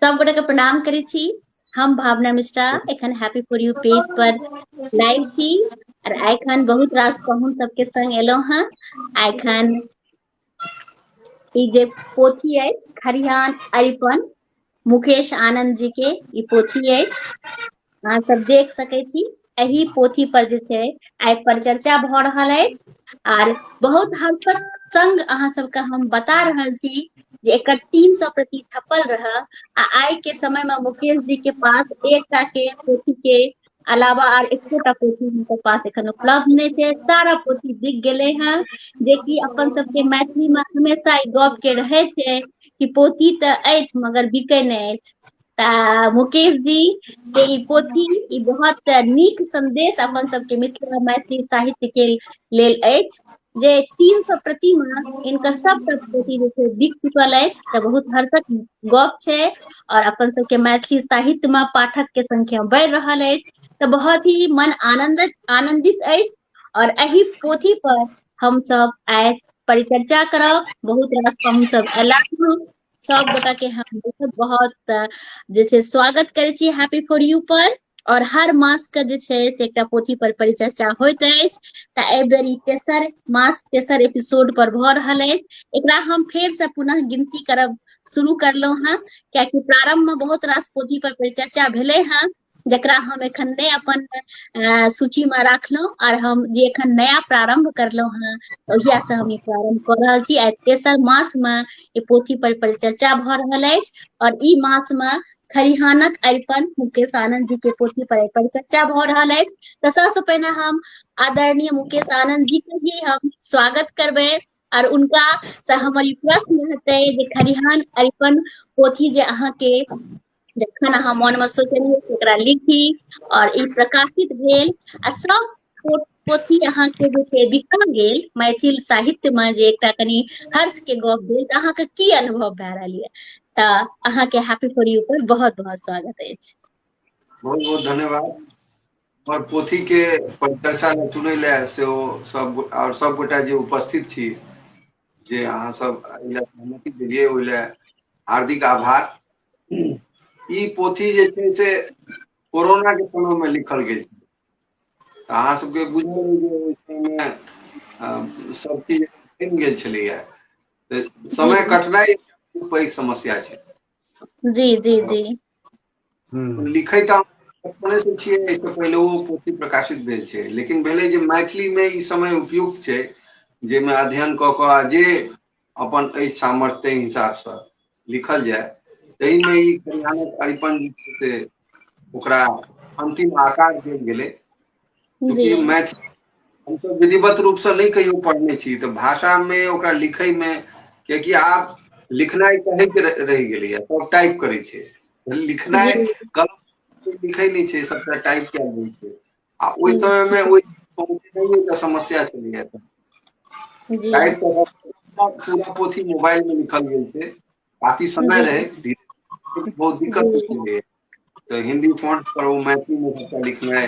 सब गोटे के प्रणाम करै छी। हम भावना मिश्रा एखन happy for U page per live छी और एखन बहुत रास पाहुन सबके संग एलहुं हैं। एखन ई जे पोथी है खरिहान अरिपन मुकेश आनंद जी के ई पोथी है, अहाँ सब देख सकै छी। एही पोथी पर जे छै आइ परिचर्चा भ रहल अछि आर बहुत हद तक संग अहाँ सबके हम बता रहल छी जे एकर 300 प्रति छपल रहे आ आई के समय में मुकेश जी के पास एकटा के पोथी के अलावा आर एकोटा पोथी हुनकर पास एखन उपलब्ध नहीं है। सारा पोथी बिक गेले हैं, जे कि अपन सबके मैथिली में हमेशा ई गप के रहे छै कि पोथी त अछि मगर बिकै नहीं अछि। मुकेश जी के ई पोथी ई बहुत नीक संदेश अपन सबके मिथिला मैथिली साहित्य के लेल अछि जे 300 प्रति में इनकर सबटा पोथी जे छै बिक चुकल अछि। त बहुत हर्षक गप छै और अपन सबके मैथिली साहित्य में पाठक के संख्या बढ़ रहल अछि। तो बहुत ही मन आनंदित अछि और एही पोथी पर हम सब आइ परिचर्चा करब। बहुत रास पाहुन सब एला सब गोटा के हम बहुत बहुत जैसे स्वागत करे छी हैप्पी फॉर यू पर। और हर मास के जे छै से एकटा पोथी पर परिचर्चा होइत अछि। त एहि बेर ई तेसर एपिसोड पर भ रहल अछि। एकरा हम फेर से पुनः गिनती करब शुरू करलहुं हैं, कियाकि प्रारंभ में बहुत रास पोथी पर परिचर्चा भेले हैं जकरा हम एखन नहीं अपन सूची में राखलहुं और हम जे एखन नया प्रारंभ करलहुं हैं ओहिया से हम ई प्रारंभ कर रहल छी। आइ तेसर मास में ई पोथी पर परिचर्चा भ रहल अछि और ई मास में खरिहानक अरिपन मुकेश आनंद जी के पोथी पर परिचर्चा भ रहल अछि। तो सबसे पहले हम आदरणीय मुकेश आनंद जी के ही हम स्वागत करबे और उनका से हमर ई प्रश्न रहते जे खरिहान अरिपन पोथी जे अहाँ के जखन अहाँ मन में सोचलियै ओकरा लिखी और ई प्रकाशित भेल आ सब पोथी अहाँ के जे छै बिका गेल मैथिल साहित्य में, जे एकटा कनी हर्ष के गप भेल। त अहाँ के की अनुभव भए रहल ये? त अहाँ के हैप्पी फॉर यू पर बहुत बहुत स्वागत अछि। बहुत बहुत धन्यवाद। और पोथी के परिचर्चा में सुनै ले से सब और सब गोटा जे उपस्थित छी, जे अहाँ सब सहमति दिलियै ओहि ले हार्दिक आभार। ई पोथी जे छै से कोरोना के समय में लिखल गेल छै। अहाँ सबके बुझल जे ओहि समय सब चीज थम गेल छलैया, जी समय कटनाइ पैघ समस्या छै। जी जी जी लिखै त अपने से छियै, एहिसँ पहिले ओ पोथी प्रकाशित भेल छै, लेकिन भेलै जे मैथिली में ई समय उपयुक्त छै जाहिमे अध्ययन कऽ कऽ जे अपन एहि सामर्थ्य हिसाबसँ लिखल जाय। ताहिमे ई खरिहानक अरिपन से ओकरा अंतिम आकार देल गेलै। जी चूँकि मैथिली हमसब विधिवत रूपसँ नहि कहियो पढ़ने छी, तऽ भाषामे ओकरा लिखैमे कियाकि आब लिखनाइ कहैके रहि गेलैए, सब टाइप करै छै। लिखनाइ जी कलम लिखै नहि छै, सबटा टाइप कयल दै छै। आ ओहि जी समय में ओहि पहुँचनाइयो समस्या छलैया। जी टाइप पूरा पोथी मोबाइल में लिखल गेल छै। काफी समय जी रहे, बहुत दिक्कत जी होइत है। तो हिंदी फॉन्ट पर ओ मैथिली में सबटा लिखनाइ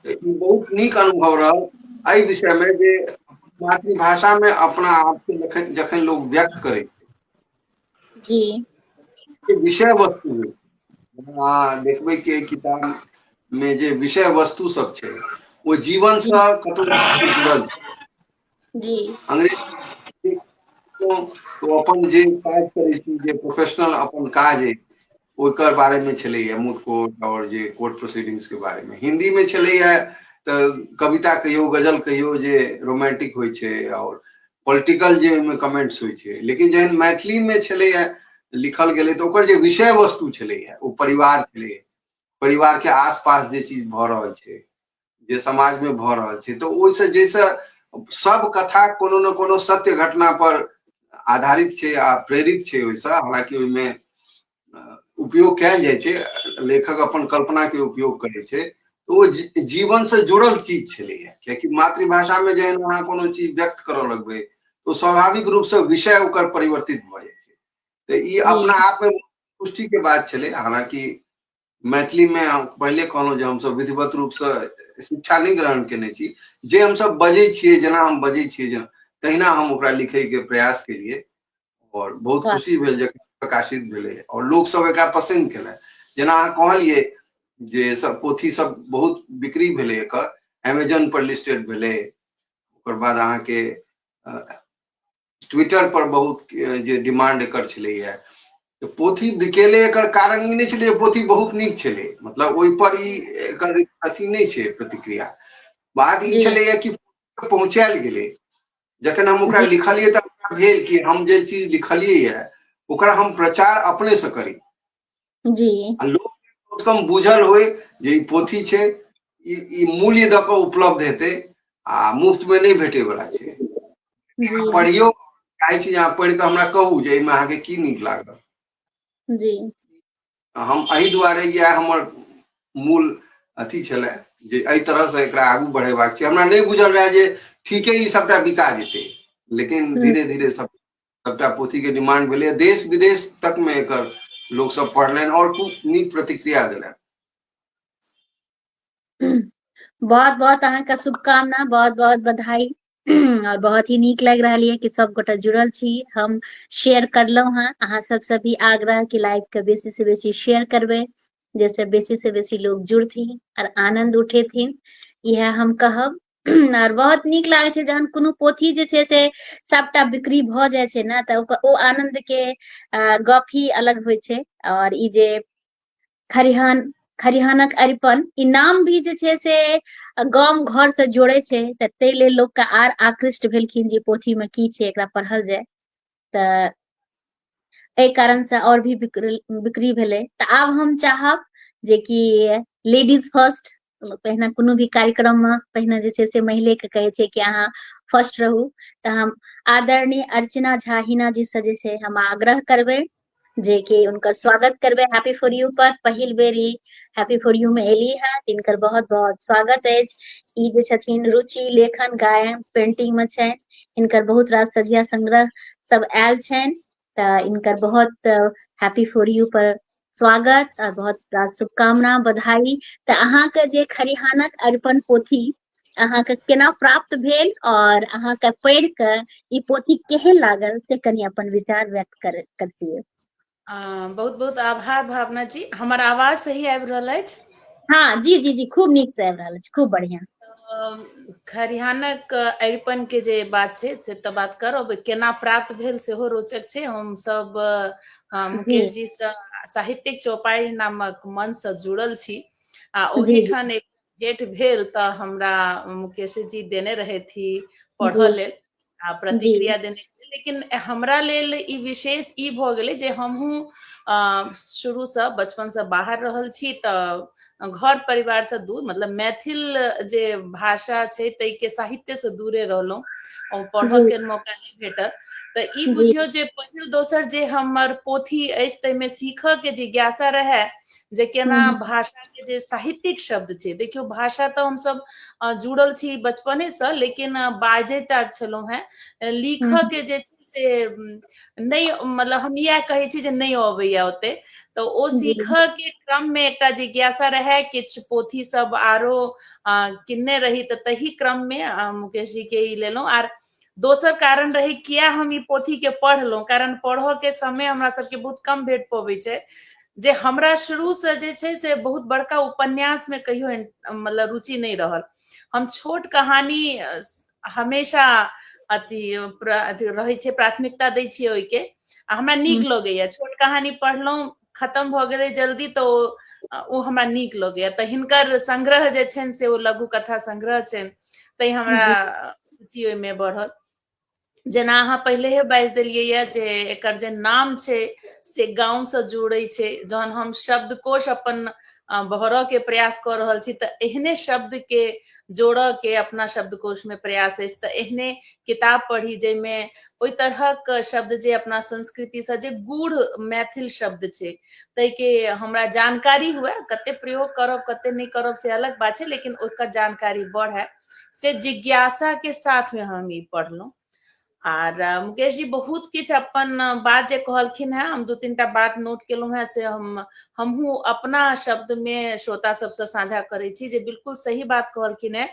ई बहुत नीक अनुभव रहल। एहि विषय में जे मातृभाषा में अपना आप के जखन लोग व्यक्त करे जी विषय वस्तु अहाँ देखबै कि किताब में जे विषय वस्तु सब छै ओ जीवन जी से कतहु जुड़ल छै। जी अंग्रेज तो अपन जे काज करै छी, जे प्रोफेशनल अपन काज अइ ओकर बारे में छलैया, मूड कोर्ट और जे कोर्ट प्रोसीडिंग्स के बारे में। हिंदी में छलैया तऽ कविता कहियो, गजल कहियो जे रोमांटिक होइ छै और पॉलिटिकल जे ओहिमे कमेंट्स होइ छै। लेकिन जहन मैथिली में छलैया लिखल गेलै तऽ ओकर जे विषय वस्तु छलैया ओ परिवार छलै। परिवार के आसपास जे चीज भऽ रहल छै, जे समाज में भऽ रहल छै, तऽ ओहिसँ जैसे सब कथा कोनो ने कोनो सत्य घटना पर आधारित छै आ प्रेरित छै ओहिसँ। हालांकि ओहिमे उपयोग कयल जाइ छै, लेखक अपन कल्पना के उपयोग करै छै। तऽ ओ जीवन से जुड़ल चीज छलैया, कियाकि मातृभाषा में जहन अहाँ कोनो चीज व्यक्त करऽ लगबै तो स्वाभाविक रूप से विषय ओकर परिवर्तित भऽ जाइ छै। तऽ ई जी अपना आप में पुष्टि के बात छलै। हालांकि मैथिली में हम पहिले कहलहुँ जे हमसब विधिवत रूपसँ शिक्षा नहि ग्रहण केने छी। जे हमसब बजै छियै, जेना हम बजै छियै, जेना तहिना हम ओकरा लिखैके प्रयास केलियै। और बहुत खुशी भेल जखन प्रकाशित भेलै और लोग सब एकरा पसंद केलै। जेना अहाँ कहलिए जे सब पोथी सब बहुत बिक्री भेलै, एकर अमेजन पर लिस्टेड भेलै, ओकर बाद अहाँ के ट्विटर पर बहुत जे डिमांड एकर छलैया। तो पोथी बिकेले एकर कारण ई नहीं छलै पोथी बहुत नीक छलै, मतलब ओहि पर ई एकर अथी नहीं छै प्रतिक्रिया। बात ई छलैया कि पहुंचायल गेलै, जखन हम ओकरा लिखलिए त भेल कि हम जे चीज लिखलिए है ओकरा हम प्रचार अपने से करी जी, लोग कम से कम बुझल होय जे ई पोथी छै, ई मूल्य द के उपलब्ध हेतै आ मुफ्त में नहीं भेटे वाला छै। जी, पढ़ियो, चाहे छी अहाँ पढ़ि के हमरा कहू जे एहिमे अहाँके की नीक लागल। जी, हम एहि दुआरे यह हमर मूल अथी छलै जे एहि तरह से एकरा आगू बढ़ेबाक छै। हमरा नहीं बुझल रहे जे ठीके ई सबटा बिका जेतै, लेकिन धीरे धीरे सबटा पोथी के डिमांड भेलै, देश विदेश तक में एकर लोग सब पढ़लनि और खूब नीक प्रतिक्रिया देलनि। बहुत बहुत अहाँके शुभकामना, बहुत बहुत बधाई और बहुत ही नीक लग रहा है कि सब गोटा जुड़ल छी। हम शेयर करलहुं हैं, अहाँ सबसे भी आग्रह कि लाइव के बेसी से बेसी शेयर करबे, जैसे बेसी से बेसी लोग जुड़थिन और आनंद उठेथिन, यह हम कहब। और बहुत नीक लागे छै जहन कोनो पोथी जे छै से सबटा बिक्री भ जाय छै ने, त ओ आनंद के गप ही अलग होय छै। और ई जे खरिहानक अरिपन ई नाम भी जे छै से गाम घर से जोड़े छै, त ताहि लेल लोक के आर आकृष्ट भेलखिन जे पोथी में की छै, एकरा पढ़ल जाय। त एहि कारण से और भी बिक्री भेलै। त आब हम चाहब जे कि लेडीज फर्स्ट, पहिने कोनो भी कार्यक्रम में पहिने जे छै से महिले के कहे छै कि अहाँ फर्स्ट रहू, त हम आदरणीय अर्चना झा हिना जी से जे छै हम आग्रह करबै जे कि उनकर स्वागत करबै हैप्पी फॉर यू पर। पहिल बेर ई हैप्पी फॉर यू में एली है, तिनकर बहुत बहुत स्वागत अछि। ई जे छथिन रुचि लेखन गायन पेंटिंग में छनि, इनकर बहुत रास सजिया संग्रह सब आयल छनि, त इनकर बहुत हैप्पी फॉर यू पर स्वागत और बहुत रास शुभकामना बधाई। त अहाँके जे खरिहानक अरिपन पोथी अहाँके केना प्राप्त भेल और अहाँके पढ़ि के ई पोथी केहन लागल से कनी अपन विचार व्यक्त करतियै। बहुत बहुत आभार भावना जी। हमर आवाज सही आबि रहल अछि? हाँ जी जी जी, खूब नीक से आबि रहल अछि, खूब बढ़िया। खरिहानक अरिपन के जे बात छै से तऽ बात करब, केना प्राप्त भेल सेहो रोचक छै। हम सब मुकेश जी से साहित्यिक चौपाई नामक मंच से जुड़ल छी आ जी ओही जी ठान एक भेट भेल तऽ हमरा मुकेश जी देने रहथि जी पढ़ऽ लेल आ जी प्रतिक्रिया देने, लेकिन हमरा लेल ई विशेष ई भऽ गेलै जे हमहूँ शुरूसँ बचपनसँ बाहर रहल छी, तऽ घर परिवार से दूर, मतलब मैथिल जे भाषा छै ताहि के साहित्य से दूरे रहलहुँ और पढ़ऽ जी के मौका नहि भेटल। तऽ ई जी बुझियौ जे पहिल दोसर जे हमर पोथी अछि ताहिमे सीखऽ के जिज्ञासा रहै जे केना भाषा के जे साहित्यिक शब्द छै, देखियौ भाषा तऽ हमसब जुड़ल छी बचपने से, लेकिन बाजै टा छलहुँ हेँ, लिखऽ के जे छै से नहि, मतलब हम इएह कहै छी जे नहि अबैया ओते। तऽ ओ जी सीखऽ के क्रम में एकटा जिज्ञासा रहै, किछु पोथी सब आरो किनने रही, तऽ तही क्रम में मुकेश जी के ई लेलहुँ। आर दोसर कारण रही किया हम ई पोथी के पढ़लहुँ, कारण पढ़ऽ के समय हमरा सबके बहुत कम भेट पबै छै, जे हमरा शुरू से जे छै से बहुत बड़का उपन्यास में कहियो मतलब रुचि नहीं रहल। हम छोट कहानी हमेशा अथी रहै छै, प्राथमिकता दै छियै ओहिके, आ हमरा नीक लगैया। छोट कहानी पढ़लहुँ, खतम भऽ गेलै जल्दी तऽ ओ हमरा नीक लगैया। तऽ हिनकर संग्रह जे छनि से ओ लघु कथा संग्रह छनि, तै हमरा जी रुचि ओहिमे बढ़ल। जेना अहाँ पहिलेहे बाजि देलियै यऽ जे एकर जे नाम छै से गाँव से जोड़ै छै। जहन हम शब्दकोश अपन भरऽ के प्रयास कऽ रहल छी, तऽ एहने शब्द के जोड़ऽ के अपना शब्दकोश में प्रयास अछि। तऽ एहने किताब पढ़ी जाहिमे ओहि तरहक शब्द जे अपना संस्कृतिसँ जे गूढ़ मैथिल शब्द छै ताहि के हमरा जानकारी हुए। कते प्रयोग करब कते नहि करब से अलग बात छै, लेकिन ओकर जानकारी बढ़ै से जिज्ञासा के साथ में हम ई पढ़लहुँ। आर मुकेश जी बहुत किछु अपन बात जे कहलखिन हेँ, हम दू तीन टा बात नोट केलहुँ हेँ, से हमहूँ अपना शब्द में श्रोता सबसँ साझा करै छी जे बिल्कुल सही बात कहलखिन हेँ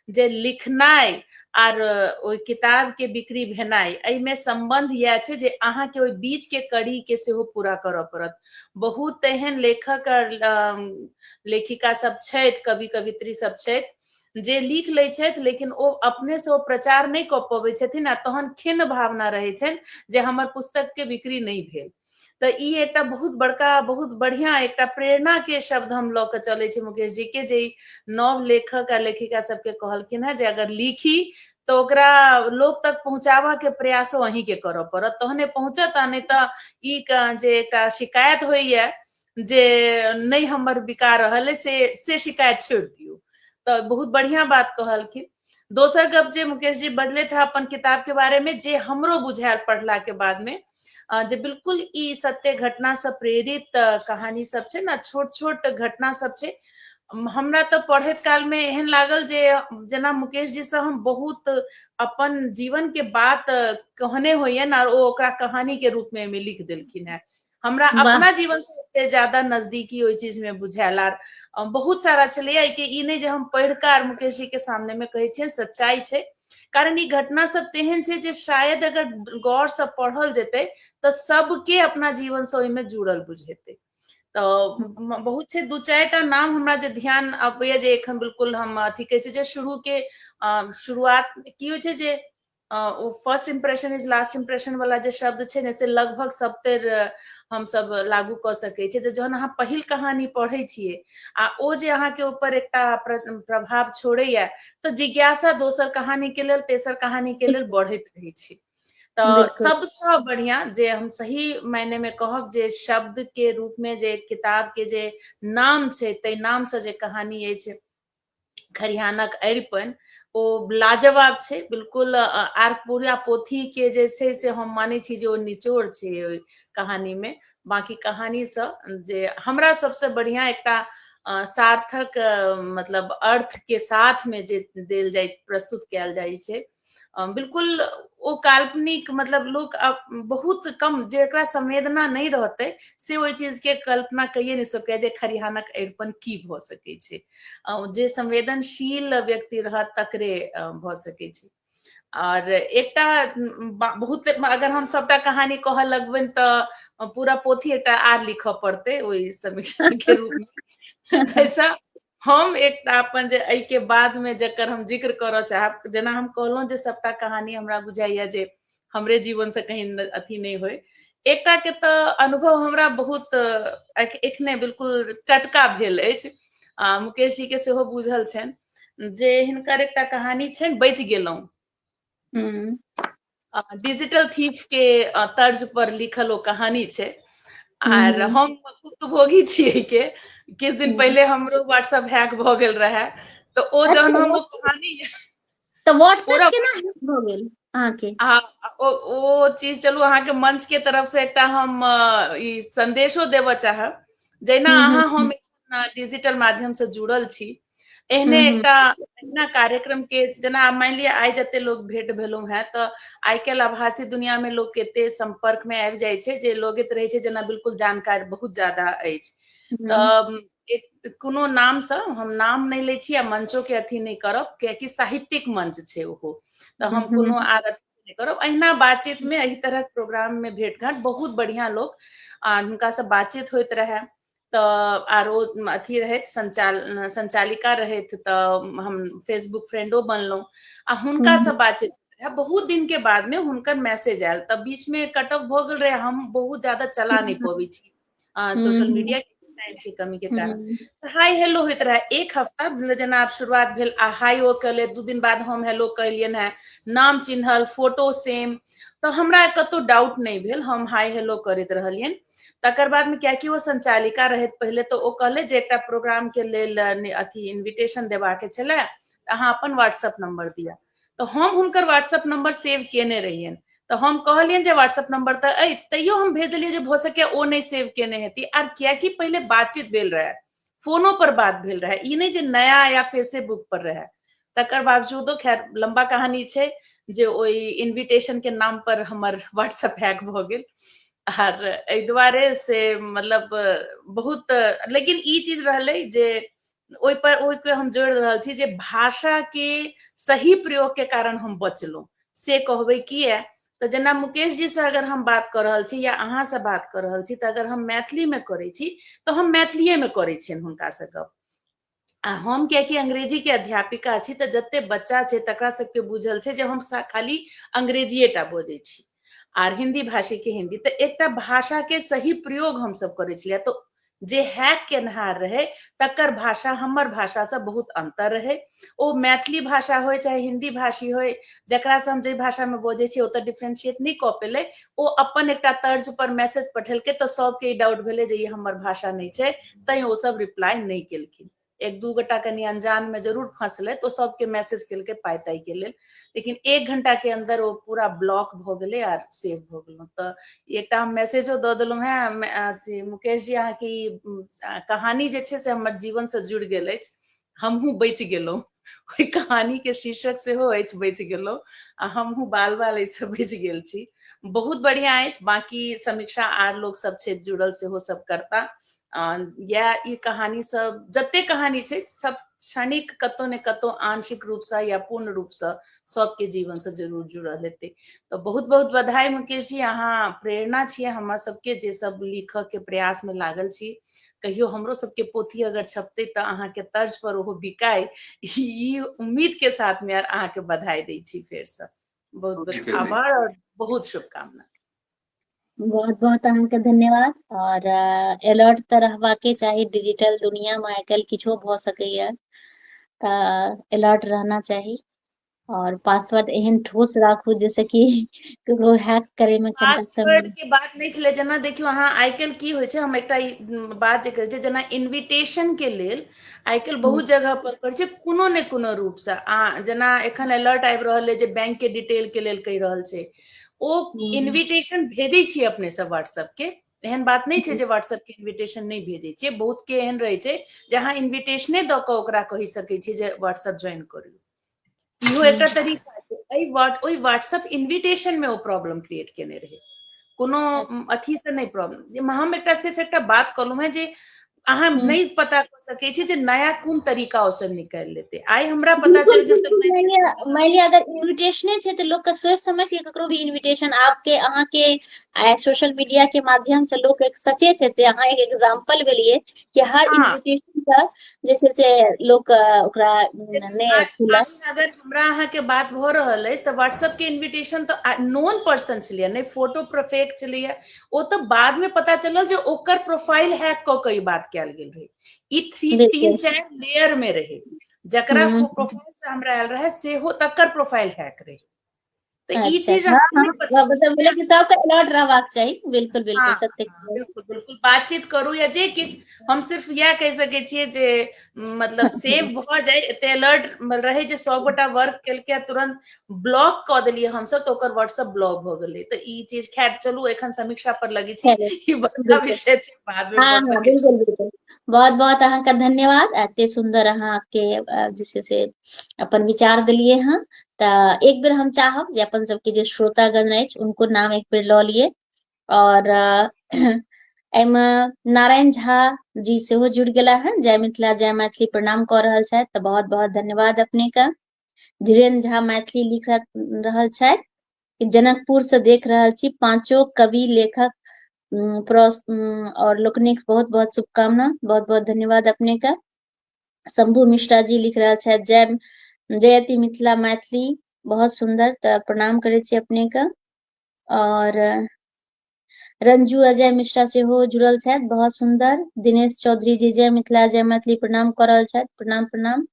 जे लिखनाइ आर ओइ किताब के बिक्री भेनाइ एहिमे संबंध यह छै जे अहाँ के ओइ बीच के कड़ी के सेहो पूरा करऽ पड़त। बहुत एहन लेखक और लेखिका सब छथि, कवि कवित्री सब छथि जे लिख लै छथि लेकिन ओ अपने से ओ प्रचार नहि कऽ पबै छथिन आ तहन खिन्न भावना रहै छनि जे हमर पुस्तक के बिक्री नहि भेल। तऽ ई एकटा बहुत बड़का, बहुत बढ़िया एकटा प्रेरणा के शब्द हम लऽ के चलै छी मुकेश जी के, जे नव लेखक आ लेखिका सबके कहलखिन है जे अगर लिखी तो ओकरा लोक तक पहुंचाबऽ के प्रयासो अहीं के करऽ पड़त, तहने पहुंचत। आ नहि तऽ ई जे एकटा शिकायत होइया जे नहि हमर बिका रहल है से शिकायत छोड़ि दियौ। तऽ बहुत बढ़िया बात कहलखिन। दोसर गप जे मुकेश जी बजले था अपन किताब के बारे में, जे हमरो बुझायल पढ़ला के बाद में जे बिल्कुल ई सत्य घटना से प्रेरित कहानी सब छै ने, छोट छोट घटना सब छै। हमरा तऽ पढ़ैत काल में एहन लागल जे जेना मुकेश जी से हम बहुत अपन जीवन के बात कहने होइयन और ओ ओकरा कहानी के रूप में लिख देलखिन है। हमरा वाह। अपना जीवन से ज्यादा नजदीकी ओइ चीज में बुझायल। आर बहुत सारा छलैया कि ई नहीं जे हम पढ़ि कऽ मुकेश जी के सामने में कहै छियै, सच्चाई छै। कारण ई घटना सब तेहन छै जे शायद अगर गौर से पढ़ल जेतै तऽ सबके अपना जीवन से ओहिमे जुड़ल बुझेतै। तऽ बहुत छै, दू चारि टा नाम हमरा जे ध्यान अबैया जे एखन बिल्कुल हम अथी कहै छै जे शुरू के शुरुआत की होइ छै जे ओ first impression is last impression वाला जे शब्द छै ने, से लगभग सब तर हम सब लागू कऽ सकै छियै। जहन अहाँ पहिल कहानी पढ़ै छियै आ ओ जे अहाँके ऊपर एकटा प्रभाव छोड़ैया, तऽ जिज्ञासा दोसर कहानी के लेल, तेसर कहानी के लेल बढ़ैत रहै छै। तऽ बिल्कुल सबसँ बढ़िया जे हम सही मायने में कहब जे शब्द के रूप में जे किताब के जे नाम छै, तै नाम से जे कहानी अछि खरिहानक अरिपन, ओ लाजवाब छै बिल्कुल। आर पूरा पोथी के जे छै से हम मानै छी जे ओ निचोड़ छै ओइ कहानी में। बाकी कहानी सँ जे हमरा सबसे बढ़िया एकटा सार्थक मतलब अर्थ के साथ में जे देल जाय, प्रस्तुत कयल जाइ छै, बिल्कुल ओ काल्पनिक, मतलब लोग बहुत कम जेकरा संवेदना नहीं रहतै से ओइ चीज के कल्पना कइये नहि सकैया जे खरिहानक अरिपन की भऽ सकै छै। जे संवेदनशील व्यक्ति रहत तकरे भऽ सकै छै। और एकटा बहुत, अगर हम सबटा कहानी कहऽ लगबनि तऽ पूरा पोथी एकटा आर लिखऽ पड़तै ओइ समीक्षा के रूप में। तैसँ हम एकटा अपन जे एहि के बाद में जकर हम जिक्र करऽ चाहब, जेना हम कहलहुँ जे सबटा कहानी हमरा बुझाइया जे हमरे जीवन से कहीं अथी नहीं होय। एकटा के तऽ अनुभव हमरा बहुत एखने बिल्कुल टटका भेल अछि। मुकेश जी के सेहो बुझल छनि जे हिनकर एकटा कहानी छनि, बचि गेलहुँ। हम्म डिजिटल थीफ के तर्ज पर लिखल ओ कहानी छै। आर हम्म हम भुक्तभोगी छियै के, किछु दिन हम्म। पहिले हमरो व्हाट्सएप हैक भऽ गेल रहै। तऽ ओ जहन अच्छा, हम ओ कहानी तऽ व्हाट्सएप पूरा केना हैक भऽ गेल अहाँके? ओ चीज चलू अहाँके मंच के तरफ से एकटा हम ई संदेशो देबऽ चाहब। जहिना हम्म अहाँ हम डिजिटल माध्यम से जुड़ल छी, एहने हम्म एकटा एहिना कार्यक्रम के, जेना मानि लिअ आइ जते लोग भेंट भेलहुं हैं, तऽ आइ काल्हि आभासी दुनिया में लोग केते संपर्क में आबि जाइ छै जे लगैत रहै छै जेना बिल्कुल जानकार बहुत ज्यादा अछि। हम्म तऽ कोनो नामसँ हम नाम नहि लै छी आ मंचो के अथी नहि करब, कियाकि साहित्यिक मंच छै ओहो। तऽ हम कोनो हम्म आर अथी नहि करब। अहिना बातचीत में एहि तरह प्रोग्राम में भेंट घाट बहुत बढ़िया लोग आ हुनका से बातचीत होइत रहै। तऽ आरो अथी रहैथ संचालिका रहैथ, तऽ हम फेसबुक फ्रेंडो बनलहुं आ हुनका से हम्म बातचीत बहुत दिन के बाद में हुनकर मैसेज आयल। तब बीच में कट ऑफ भऽ गेल रहे, हम बहुत ज्यादा चला नहि पबै छी सोशल हम्म मीडिया के, टाइम के कमी के कारण। हम्म हाय हेलो होइत रहे एक हफ्ता, जेना आब शुरुआत भेल आ हाय ओ केले, 2 दिन बाद हम हेलो कलियनि हैं, नाम चिन्हल, फोटो सेम। तऽ हमरा कतहु डाउट नहि भेल, हम हाय हेलो करैत रहलियनि। तकर बाद में कियाकि ओ संचालिका रहैथ पहिले, तऽ ओ कहलै जे एकटा प्रोग्राम के लेल अथी इन्विटेशन देबाक छलै, अहाँ अपन व्हाट्सएप नंबर दिअ। तऽ हम हुनकर व्हाट्सएप नंबर सेव केने रहियनि। तऽ हम कहलियनि जे व्हाट्सएप नंबर तऽ अछि, तैयो हम भेज देलियै जे भऽ सकैया ओ नहि सेव केने हेती। आर कियाकि पहिले बातचीत भेल रहै, फोनो पर बात भेल रहै, ई नहि जे नया या फेसेबुक पर रहै। तकर बावजूदो खैर लम्बा कहानी छै जे ओहि इन्विटेशन के नाम पर हमर व्हाट्सएप हैक भऽ गेल। आर एहि दुआरे से मतलब बहुत, लेकिन ई चीज रहलै जे ओइ पे हम जोड़ रहल छी जे भाषा के सही प्रयोग के कारण हम बचलहुं से कहबै किया। तो जेना मुकेश जी से अगर हम बात कर रहल छी या अहाँ से बात कर रहल छी, तो अगर हम मैथिली में करै छी तो हम मैथिलीए में करै छियनि हुनका से गप। आ हम कियाकि अंग्रेजी के अध्यापिका छी, तो जते बच्चा छै तकरा सबके बुझल छै जे हम खाली अंग्रेजीए टा बजै छी आर हिंदी भाषी के हिंदी। तो एकटा भाषा के सही प्रयोग हम सब करै छलियै। तो जे हैक केनहार रहे तकर भाषा हमर भाषा से बहुत अंतर रहे। ओ मैथिली भाषा होय चाहे हिंदी भाषी होय, जकरा से हम जे भाषा में बजै छी ओतऽ डिफ्रेंशिएट नहीं कऽ पेलै। ओ अपन एकटा तर्ज पर मैसेज पठेलकै तो सबके ई डाउट भेलै जे ई हमर भाषा नहीं छै, तैं ओ सब रिप्लाई नहीं केलखिन। एक दू गोटा कनि अनजान में जरूर फंसलै तो सबके मैसेज केलकै पाई ताई के लेल, लेकिन 1 घंटा के अंदर ओ पूरा ब्लॉक भ गेलै आर सेव भ गेलौ। तो एकटा हम मैसेजो दऽ देलहुं हैं अथी मुकेश जी, अहाँ की कहानी जे छै से हमर जीवन से जुड़ि गेल अछि, हमहूँ बचि गेलहुँ। ओहि कहानी के शीर्षक सेहो अछि बचि गेलहुँ, आ हमहूँ बाल बाल एहिसँ बचि गेल छी। बहुत बढ़िया अछि। बाकी समीक्षा आर लोग सब छै जुड़ल सेहो सब करता। या ई कहानी सब जते कहानी छै सब क्षणिक कतौ ने कतौ आंशिक रूप से या पूर्ण रूप से सबके जीवन से जरूर जुड़ल हेतै। तो बहुत बहुत बधाई मुकेश जी, अहाँ प्रेरणा छियै हमर सबके जे सब लिखऽ के प्रयास में लागल छी। कहियो हमरो सबके पोथी अगर छपतै तऽ अहाँके तर्ज पर ओहो बिकाय, ई उम्मीद के साथ में अहाँके बधाई दै छी फेरसँ। बहुत बहुत बिल्कुल नहीं। आभार और बहुत शुभकामना। बहुत बहुत अहाँके धन्यवाद। और अलर्ट तऽ रहबाके चाही, डिजिटल दुनिया में आइ काल्हि किछो भऽ सकैया, तऽ अलर्ट रहना चाही। और पासवर्ड एहन ठोस राखू जैसे कि ककरो हैक करे में कनिटा पासवर्ड के बात नहीं छलै। जेना देखियौ अहाँ आइ काल्हि की होइ छै, हम एकटा बात जे करै छियै, जेना इन्विटेशन के लेल आइ काल्हि बहुत जगह पर करै छै कोनो ने कोनो रूप से। जेना एखन अलर्ट आबि रहल है जे बैंक के डिटेल के लेल कहि रहल छै, ओ इन्विटेशन भेजै छियै अपने सब व्हाट्सएप के। एहन बात नहीं छै जे व्हाट्सएप के इन्विटेशन नहीं भेजै छियै। बहुत के एहन रहै छै जे अहाँ इन्विटेशने दऽ कऽ ओकरा कहि सकै छियै जे व्हाट्सएप ज्वाइन करू। इहो एकटा तरीका छै। ओहि व्हाट्सएप इन्विटेशन में ओ प्रॉब्लम क्रिएट केने रहे, कोनो अथी से नहीं प्रॉब्लम। हम एकटा सिर्फ एकटा बात कहलहुँ हैं जे अहाँ नहीं पता कऽ सकै छी जे नया कोन तरीका ओसँ निकालि लेतै। आइ हमरा पता बिल्कुल चलि गेल तऽ मानि लिअ अगर इन्विटेशने छै तऽ लोकके सोचि समझ के ककरो भी इन्विटेशन आपके अहाँके सोशल मीडिया के माध्यम से लोग एक सचेत हेतै। अहाँ एक एग्जाम्पल भेलियै कि हर हाँ, इन्विटेशन का जे छै से लोक ओकरा आइ नहि खुलत। अगर हमरा अहाँके बात भऽ रहल अछि तऽ व्हाट्सएप के इन्विटेशन तऽ नोन पर्सन छलैया, नहीं फोटो प्रोफेक छलैया। ओ तऽ बाद में पता चलल जे ओकर प्रोफाइल हैक कऽ के ई बात कयल गेल रहे। ई तीन बिल्कुल। चारि लेयर में रहे। जकरा प्रोफाइल से हमरा आयल रहे सेहो तकर प्रोफाइल हैक रहे। तऽ ई अच्छा चीज हाँ अहाँके हाँ, नहि पता मतलब बोले कि सबके अलर्ट रहबाक चाही। बिल्कुल बिल्कुल हाँ सत्य हाँ, बिल्कुल बिल्कुल बातचीत करू या जे किछु। हम सिर्फ इएह कहि सकै छियै जे मतलब सेव भऽ जाय, एते अलर्ट रहे जे 100 गोटा वर्क केलकै तुरंत ब्लॉक कऽ देलियै हमसब तऽ ओकर व्हाट्सएप ब्लॉक भऽ गेलै। तऽ ई चीज खैर चलू एखन समीक्षा पर लगे छी, चलो ई बड़का बिल्कुल। विषय छै, बाद में हाँ भऽ हाँ सकै छै। बिल्कुल बिल्कुल। बहुत बहुत अहाँका धन्यवाद, एते सुंदर अहाँके जे छै से अपन विचार देलियै हँ। तऽ एक बेर हम चाहब जे अपन सबके जे श्रोतागण अछि उनको नाम एक बेर लऽ लिए। और एहिमे नारायण झा जी सेहो जुड़ि गेला है, जय मिथिला जय मैथिली प्रणाम कऽ रहल छथि। तऽ बहुत बहुत धन्यवाद अपने के। धीरेन्द्र झा मैथिली लिख रहल छथि कि जनकपुर से देख रहल छी, पांचों कवि लेखक और लोकनिक बहुत बहुत शुभकामना। बहुत बहुत धन्यवाद अपने का। शंभू मिश्रा जी लिख रहल छथि जय जयति मिथिला मैथिली, बहुत सुंदर। तऽ प्रणाम करै छी अपने के। और रंजू अजय मिश्रा सेहो जुड़ल छथि, बहुत सुंदर। दिनेश चौधरी जी जय मिथिला जय मैथिली प्रणाम कऽ रहल छथि, प्रणाम प्रणाम।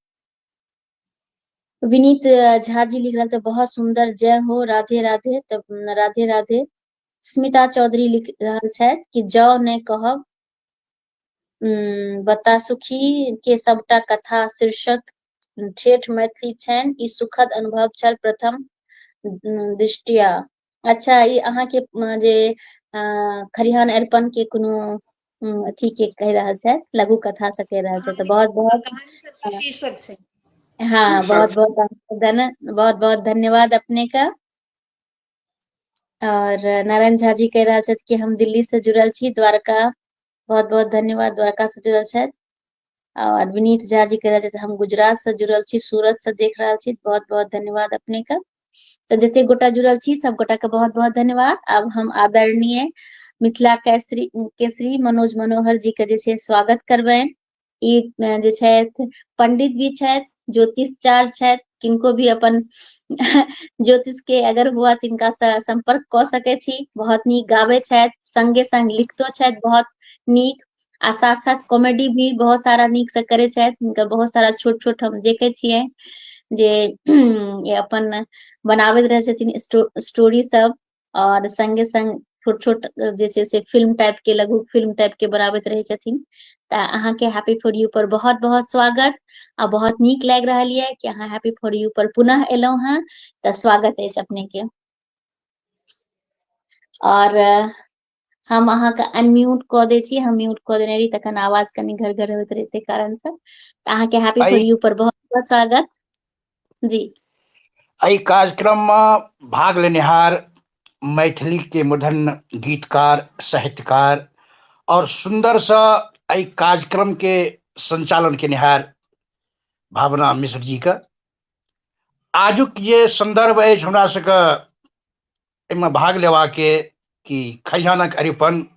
विनीत झा जी लिख रहल तऽ बहुत सुंदर, जय हो, राधे राधे। तब राधे राधे। स्मिता चौधरी लिख रहल छथि कि जाउ ने कहब बता सुखी के सबटा कथा शीर्षक ठेठ मैथिली छनि, ई सुखद अनुभव छल प्रथम दृष्टिया। अच्छा, ई अहाँके जे खरिहान अरिपन के कोनो अथी के कहि रहल छथि, लघु कथा से कहि रहल छथि। तऽ कहानी बहुत बहुत कहानी सबके शीर्षक छै। हाँ, बहुत शीर्षक बहुत बहुत बहुत धन्यवाद अपने का। और नारायण झा जी कह रहल छथि कि हम दिल्ली से जुड़ल छी, द्वारका। बहुत बहुत धन्यवाद, द्वारका से जुड़ल छथि। और विनीत झा जी कह रहे थे हम गुजरात से जुड़ल छी, सूरत से देख रहा छी, बहुत बहुत धन्यवाद अपने का। तो जते गोटा जुड़ल छी सब गोटा के बहुत बहुत धन्यवाद। अब हम आदरणीय मिथिला केसरी केसरी मनोज मनोहर जी के जे छै स्वागत करबैन। ई जे छथि पंडित भी छथि, ज्योतिषचार्य छथि, किनको भी अपन ज्योतिष के अगर हुआ तिनका से संपर्क क सकै छी। बहुत नीक गाबै छथि, संगे संग लिखतो छथि बहुत नीक, आ साथ साथ कॉमेडी भी बहुत सारा नीक से करे छथि। हुनकर बहुत सारा छोट छोट हम देखे छियै जे ये अपन बनाबैत रहे छथिन स्टोरी सब, और संगे संग छोट छोट जे छै से फिल्म टाइप के, लघु फिल्म टाइप के बनाबैत रहे छथिन। त अहाँ के हैप्पी फॉर यू पर बहुत बहुत स्वागत, आ बहुत नीक लागि रहल ये कि अहाँ हैप्पी फॉर यू पर पुनः एलौ हैं, त स्वागत अछि अपने के। और हम अहाँ के अनम्यूट क दै छी, हम म्यूट क देने रही तखन आवाज कनी घर घर होइत रहे तै कारण से। त अहाँ के हैप्पी फॉर यू पर बहुत बहुत स्वागत जी। एहि कार्यक्रम में भाग लेनिहार मैथिली के मधुर गीतकार, साहित्यकार और सुंदर सा एहि कार्यक्रम के संचालन केनिहार भावना मिश्र जी का आजुक जे संदर्भ अछि हमरा सबके एहिमे भाग लेवा के कि खलिहानक अरिपन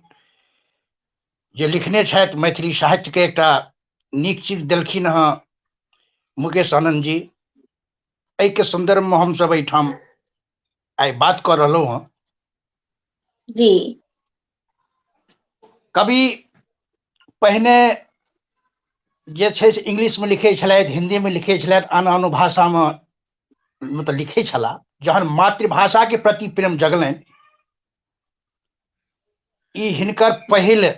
जे लिखने छथि मैथिली साहित्य के एकटा नीक चीज देलखिन हँ मुकेश आनंद जी। एहि के संदर्भ में हम सब एठाम आई बात कर रहलहुँ हँ जी। कवि पहिने जे छै से इंग्लिश में लिखे छलथि, हिंदी में लिखे छलथि, आन आन भाषा में मतलब लिखे छला। जहन मातृभाषा के प्रति प्रेम जगलनि, ई हिनकर पहिल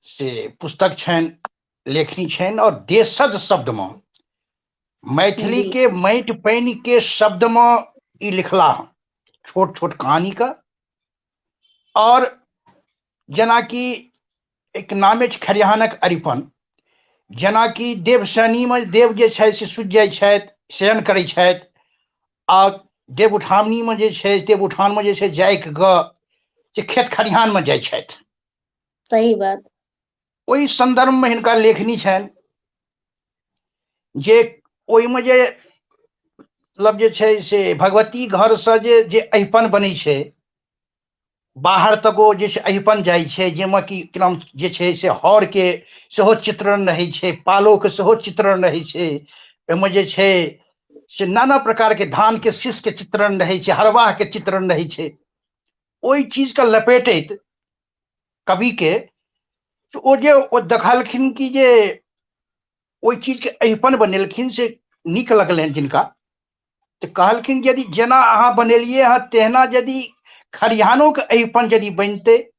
से पुस्तक छनि, लेखनी छनि, और देशज शब्द में मैथिली जी के माटि पानि के शब्द में ई लिखला हँ छोट छोट कहानी का। और जेना कि एक नामे छै खलिहानक अरिपन, जेना कि देवशनी में देव जे छै से सुति जाइ छथि, शयन करै छथि, आ देव उठावनी में जे छै, देव उठान में जे छै जाइक ग जे खेत खलिहान में जाइ छथि। सही बात। ओहि संदर्भ में हिनकर लेखनी छनि जे ओहिमे जे मतलब जे छै से भगवती घर से जे अहिपन बनै छै, बाहर तक ओ जे छै अहिपन जाइ छै, जाहिमे कि नाम जे छै से हर के सेहो चित्रण रहै छै, पालो के सेहो चित्रण रहै छै, ओहिमे जे छै से नाना प्रकार के धान के शीश के चित्रण रहै छै, हरवाह के चित्रण रहै छै। ओहि चीज के लपेटैत कवि के ओ जे ओ देखलखिन कि जे ओहि चीज के अहिपन बनेलखिन से नीक लगलनि जिनका, तो कहलखिन यदि जेना अहाँ बनेलिए हैं तेहना यदि खलिहानों के अहिपन यदि बनते।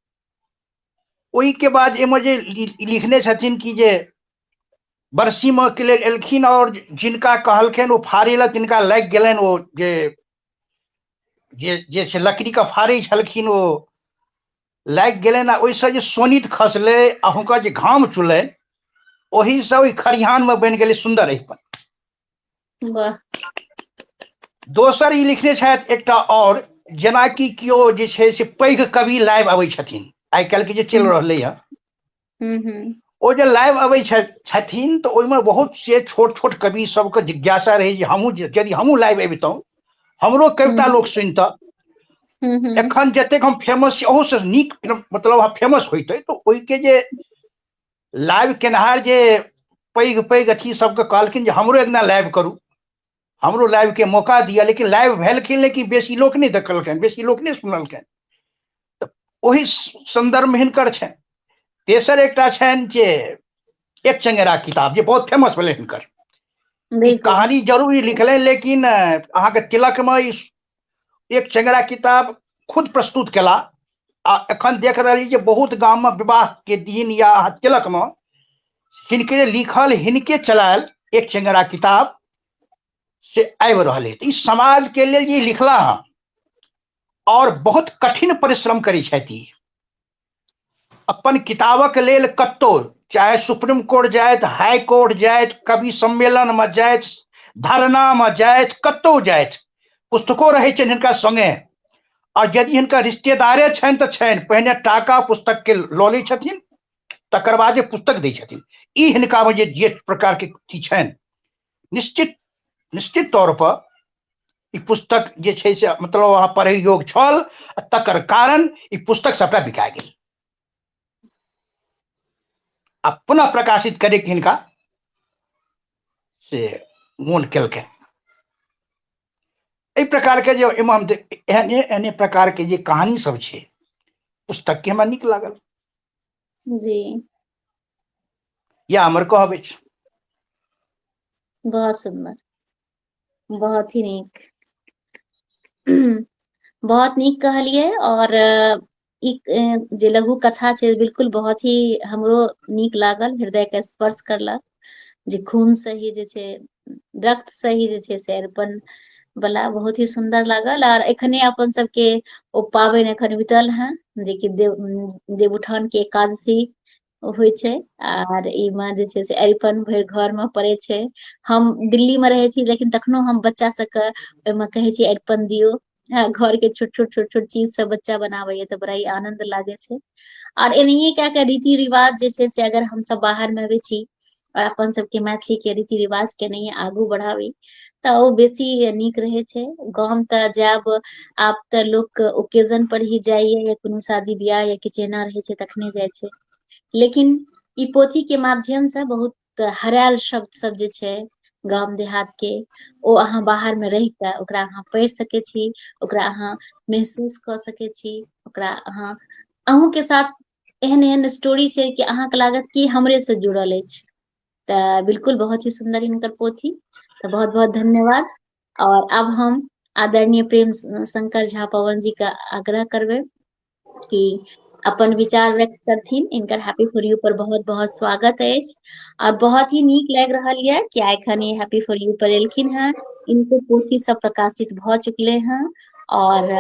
ओहि के बाद एमे जे लिखने छथिन कि जे बरसी में के लेल एलखिन और जिनका कहलखिन ओ फाड़े ला तिनका लागि गेलनि ओ जे छै लकड़ी का फाड़ै छलखिन ओ लागि गेलनि, आ ओहिसँ जे सोनित खसलै आ हुनकर जे घाम चुलनि, ओहि से ओहि खलिहान में बनि गेलै सुंदर अहिपन। वाह। दोसर ई लिखने छथि एकटा और, जेना कि कियो जे छै से पैघ कवि लाइव अबै छथिन, आइ काल्हि के जे चलि रहलै है, ओ जे लाइव अबै छथिन तो ओहिमे बहुत से छोट छोट कवि सबके जिज्ञासा रही जे हमहूँ यदि हमहूँ लाइव अबितौं हमरो कविता लोक सुनता। एखन जतेक हम फेमस छी ओहू से नीक मतलब फेमस होइतै, तो ओहि के जे लाइव केनहार जे पैघ पैघ अथी सबके कहलखिन जे हमरो एक दिना लाइव करू, हमरो लाइव के मौका दिया। लेकिन लाइव भेलखिन लेकिन बेसी लोक नहीं देखलखिन, बेसी लोक नहीं सुनलखिन। तो ओही संदर्भ में हिनकर छनि। तेसर एकटा छनि जे एक चंगेरा किताब, जे बहुत फेमस भेलै हिनकर। ई कहानी जरूर लिखले, लेकिन अहाँके तिलक में एक चंगेरा किताब खुद प्रस्तुत केला, आ एखन देख रही जे बहुत गाम में विवाह के दिन या तिलक में हिनके लिखल, हिनके चलायल एक चंगेरा किताब से आबि रहा है। इस समाज के लिए ये लिखला है और बहुत कठिन परिश्रम करी छथि। अपन किताबक लेल कत्तो, चाहे सुप्रीम कोर्ट जायत, हाई कोर्ट जायत, कवि सम्मेलन में जायत, धरना में जायत, कत्तो जायत, पुस्तको रहे छनि हिनका संगे। और यदि हिनका रिश्तेदारे छनि तो छनि, पहिने टाका पुस्तक के लऽ लै छथिन, तकर बाद जे पुस्तक दै छथिन ई हिनका में जे प्रकार के अथी छनि निश्चित तौर पर ई पुस्तक जे छै से मतलब वहाँ पढ़ै योग्य छल, तकर कारण ई पुस्तक सबटा बिका गेल आ पुनः प्रकाशित करे के हिनका से मोन केलकै। एहि प्रकार के जे इमाम एहने प्रकार के जे कहानी सब छै पुस्तक के हमरा नीक लागल जी, या हमर कहब अछि। बहुत सुंदर, बहुत ही नीक बहुत नीक कहलिए। और जे लघु कथा छै बिल्कुल बहुत ही हमरो नीक लागल, हृदय के स्पर्श करलक, जे खून से ही जे छै रक्त से ही जे छै से अरिपन वाला बहुत ही सुंदर लागल। और एखने अपन सबके ओ पाबनि एखन बीतल हैं जे कि देवउठान के एकादशी होइ छै आर ई में जे छै से अरिपन भरि घर में पड़े छै। हम दिल्ली में रहे छी लेकिन तखनो हम बच्चा सबके ओहिमे कहै छी अरिपन दियौ, घर के छोट छोट चीज सब बच्चा बनाबैया तऽ बड़ा ही आनंद लागे छै। और एनाहिए कए के रीति रिवाज जे छै से अगर हम सब बाहर में अबै छी और अपन सबके मैथिली के रीति रिवाज के नहीं आगू बढ़ावी तऽ ओ बेसी नीक रहे छै। गाम तऽ जायब आब तऽ लोक ओकेजन पर ही जाइया या कोनो शादी बियाह या किछेना रहे छै तखने जाइ छै, लेकिन ई पोथी के माध्यम से बहुत हरायल शब्द सब जे छै गाम देहात के ओ अहाँ बाहर में रहि के ओकरा अहाँ पढ़ि सकै छी, ओकरा अहाँ महसूस क सकै छी, ओकरा अहाँ अहूँ के साथ एहन एहन स्टोरी छै कि अहाँके लागत कि हमरे से जुड़ल अछि। तऽ बिल्कुल बहुत ही सुंदर हिनकर पोथी, तऽ बहुत बहुत धन्यवाद। और अब हम आदरणीय प्रेम शंकर झा पवन जी का आग्रह करबे कि अपन विचार व्यक्त करथिन। इनकर हैप्पी फॉर यू पर बहुत बहुत स्वागत है और बहुत ही नीक लग रहा है कि एखन ये हैप्पी फॉर यू पर एलखिन हैं। इनको पोथी सब प्रकाशित भ चुकले हैं और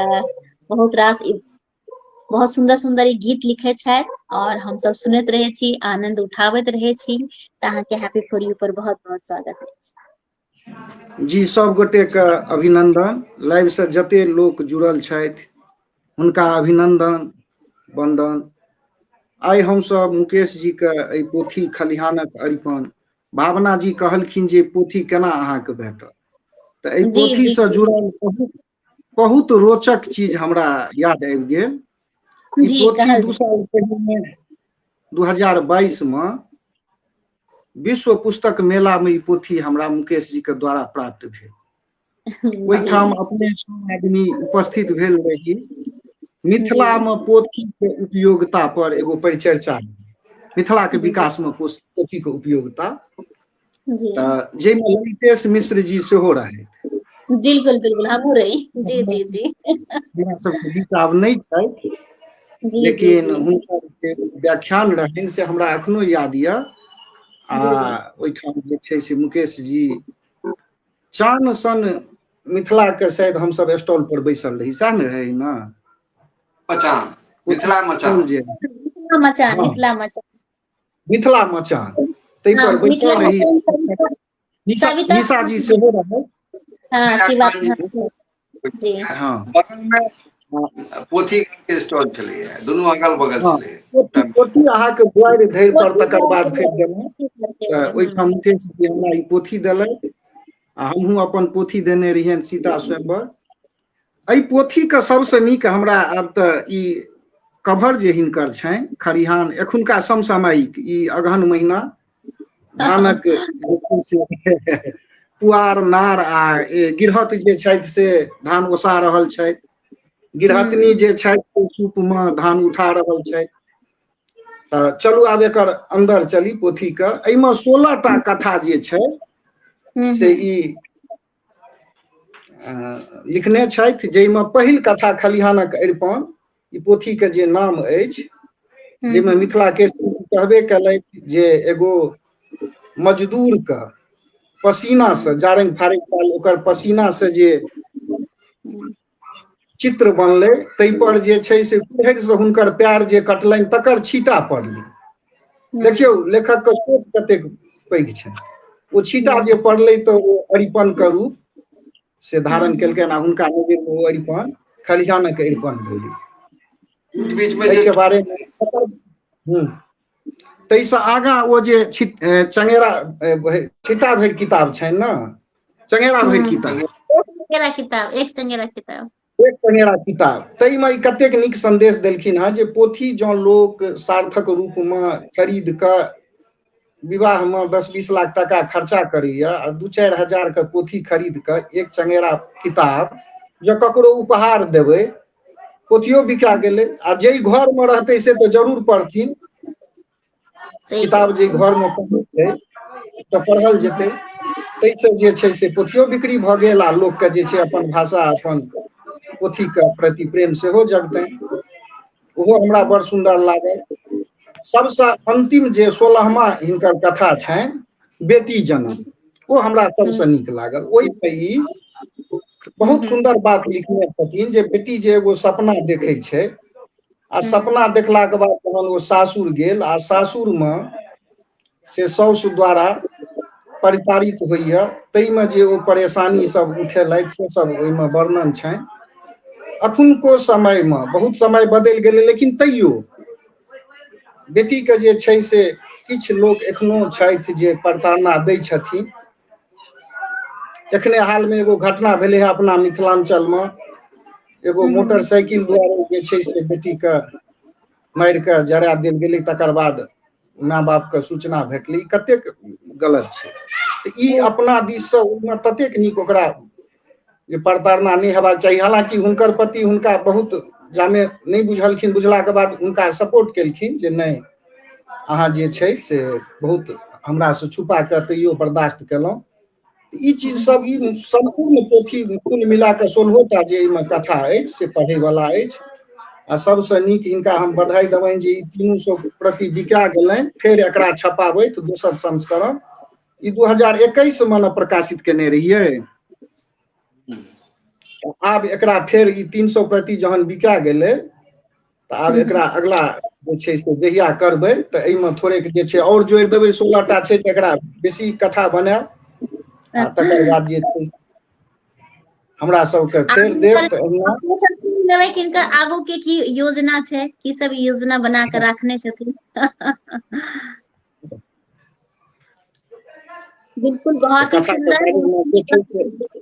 बहुत सुंदर सुंदर गीत लिखे छथि और हम सब सुनैत रहे छी, आनंद उठाबैत रहे छी। तऽ अहाँके हैप्पी फॉर यू पर बहुत बहुत स्वागत है जी। सब गोटे के अभिनंदन, लाइव से जते लोक जुड़ल छथि हुनका अभिनंदन वंदन। आइ हम सब मुकेश जी के एहि पोथी खलिहानक अरिपन, भावना जी कहलखिन जे पोथी केना अहाँके भेटल, तऽ एहि जी पोथी जी से जुड़ल बहुत रोचक चीज हमरा याद आबि गेल। ई जी पोथी कहल 2 साल पहिने 2022 में विश्व पुस्तक मेला में ई पोथी हमरा मुकेश जी के द्वारा प्राप्त भेल। ओहिठाम अपने सब आदमी उपस्थित भेल रही। मिथिला में पोथी के उपयोगिता पर एगो परिचर्चा, मिथिला के विकास में पोथी के उपयोगिता, जाहिमे ललितेश मिश्र जी सेहो रहै। बिल्कुल बिल्कुल हमहूँ रही। जी जी जी हमरा सबके बीच आब नहि छथि, जी जी लेकिन जी हुनकर जे व्याख्यान रहनि से हमरा एखनो याद यऽ। आ ओहिठाम जे छै से मुकेश जी चान सन मिथिला के शायद हमसब स्टॉल पर बैसल रही, सएह ने रहै ने? मचान, मिथिला मचान, मचान, मिथिला मचान, मिथिला मचान, ताहि पर मिथिला बैसल रही। मचान सविता निशा जी सेहो रहै। हाँ की बात जी हाँ, बगल में पोथी के स्टॉल चले, दोनों अगल बगल चले। पोथी अहाँके दुआरि धरि पर तकर बाद फेर गेलहुँ तऽ ओहिठाम मुकेश जी हमरा ई पोथी देलथि आ हमहूँ अपन पोथी देने रहियनि सीता स्वयंवर। एहि पोथी के सबसे नीक हमरा आब तऽ ई कवर जे हिनकर छनि खरिहान, एखुनका समसामयिक ई अगहन महीना धानक पुआर नार आ गिरहत जे छथि से धान ओसा रहल छथि, गिरहतनी जे छथि सूप में धान उठा रहल छथि। तऽ चलू आब एकर अन्दर चली पोथी के। एहिमे 16टा कथा जे छै से ई लिखने छथि, जाहिमे पहिल कथा खलिहानक अरिपन ई पोथी के जे नाम अछि, जाहिमे मिथिला के कहबे केलथि जे एगो मजदूर के पसीना से जारनि फाड़ैत काल ओकर पसीना से जे चित्र बनलै, ताहि पर जे छै से कुल्हड़ि से हुनकर पैर जे कटलनि तकर छीटा पड़लै। देखियौ लेखक के सोच कतेक पैघ छै। ओ छीटा जे पड़लै तऽ ओ अरिपन के रूप से धारण केलकनि आ हुनका नजरि में ओ अरिपन खलिहानक अरिपन भेलै। बीच में ताहि के बारे में तैसे आगा वो जे चंगेरा छिटा भरि किताब छै ना, चंगेरा भरि किताब, एक चंगेरा किताब एक चंगेरा किताब, तैमे कतेक नीक संदेश देलखिन हँ जे पोथी जँ लोक सार्थक रूपमे खरीद कऽ विवाह में 10-20 लाख टका खर्चा करैया आ 2-4 हजार के पोथी खरीद कऽ एक चंगेरा किताब जो ककरो उपहार देबै, पोथियो बिका गेलै आ जे घर में रहतै से तो जरूर पढ़थिन, किताब जे घर में पढ़तै तो पढ़ल जेतै, ताहिसँ जे छै से पोथियो बिक्री भऽ गेल आ लोकके जे छै अपन भाषा अपन पोथी के प्रति प्रेम सेहो जगतै, ओहो हमरा बड़ सुंदर लागल। सबसे अंतिम जे 16वां हिनकर कथा छनि बेटी जनम, वो हमरा सबसे नीक लागल। ओहिमे ई बहुत सुंदर बात लिखने छथिन जे बेटी जे एगो सपना देखै छै आ सपना देखलाक बाद जहन ओ सासुर गेल आ सासुर में से साउस द्वारा परितारित होइया, ताहिमे जे ओ परेशानी सब उठेलथि से सब ओहिमे वर्णन छनि। अखुनको समय में बहुत समय बदलि गेलै लेकिन तैयो बेटी के जे छै से किछु लोक एखनो छथि जे प्रताड़ना दै छथिन। एखने हाल में एगो घटना भेलै है अपना मिथिलांचल में, एगो मोटरसाइकिल द्वारा जे छै से बेटी के मारि के जरा देल गेलै, तकर बाद माँ बाप के सूचना भेटलै, कतेक गलत छै। तऽ ई अपना दिस से ओहिमे ततेक नीक ओकरा जे प्रताड़ना नहीं हेबाक चाही, हालांकि हुनकर पति हुनका बहुत जामे नहीं बुझलखिन, बुझलाक बाद हुनका सपोर्ट केलखिन जे नहीं अहाँ जे छै से बहुत हमरा से छुपा के तैयो बर्दाश्त केलहुँ। ई चीज सब ई संपूर्ण पोथी कुल मिला के 16टा जे एहिमे कथा अछि से पढ़ै वाला अछि आ सबसे नीक इनका हम बधाई देबनि जे ई 300 प्रति बिका गेलनि, फेर एकरा छपाबैत दोसर संस्करण ई 2021 में न प्रकाशित केने रहियै, आब एकरा फेर ई 300 प्रति जहन बिका गेलै तऽ आब एकरा अगला जे छै से जहिया करबै तऽ एहिमे थोड़ेक जे छै और जोड़ि देबै, 16टा छै तऽ एकरा बेसी कथा बनायब आ तकर बाद जे छै हमरा सबके फेर देब। तऽ एहिना किनकर आगू के की योजना छै, की सब योजना बना के रखने छथिन? बिल्कुल बहुत ही सुंदर।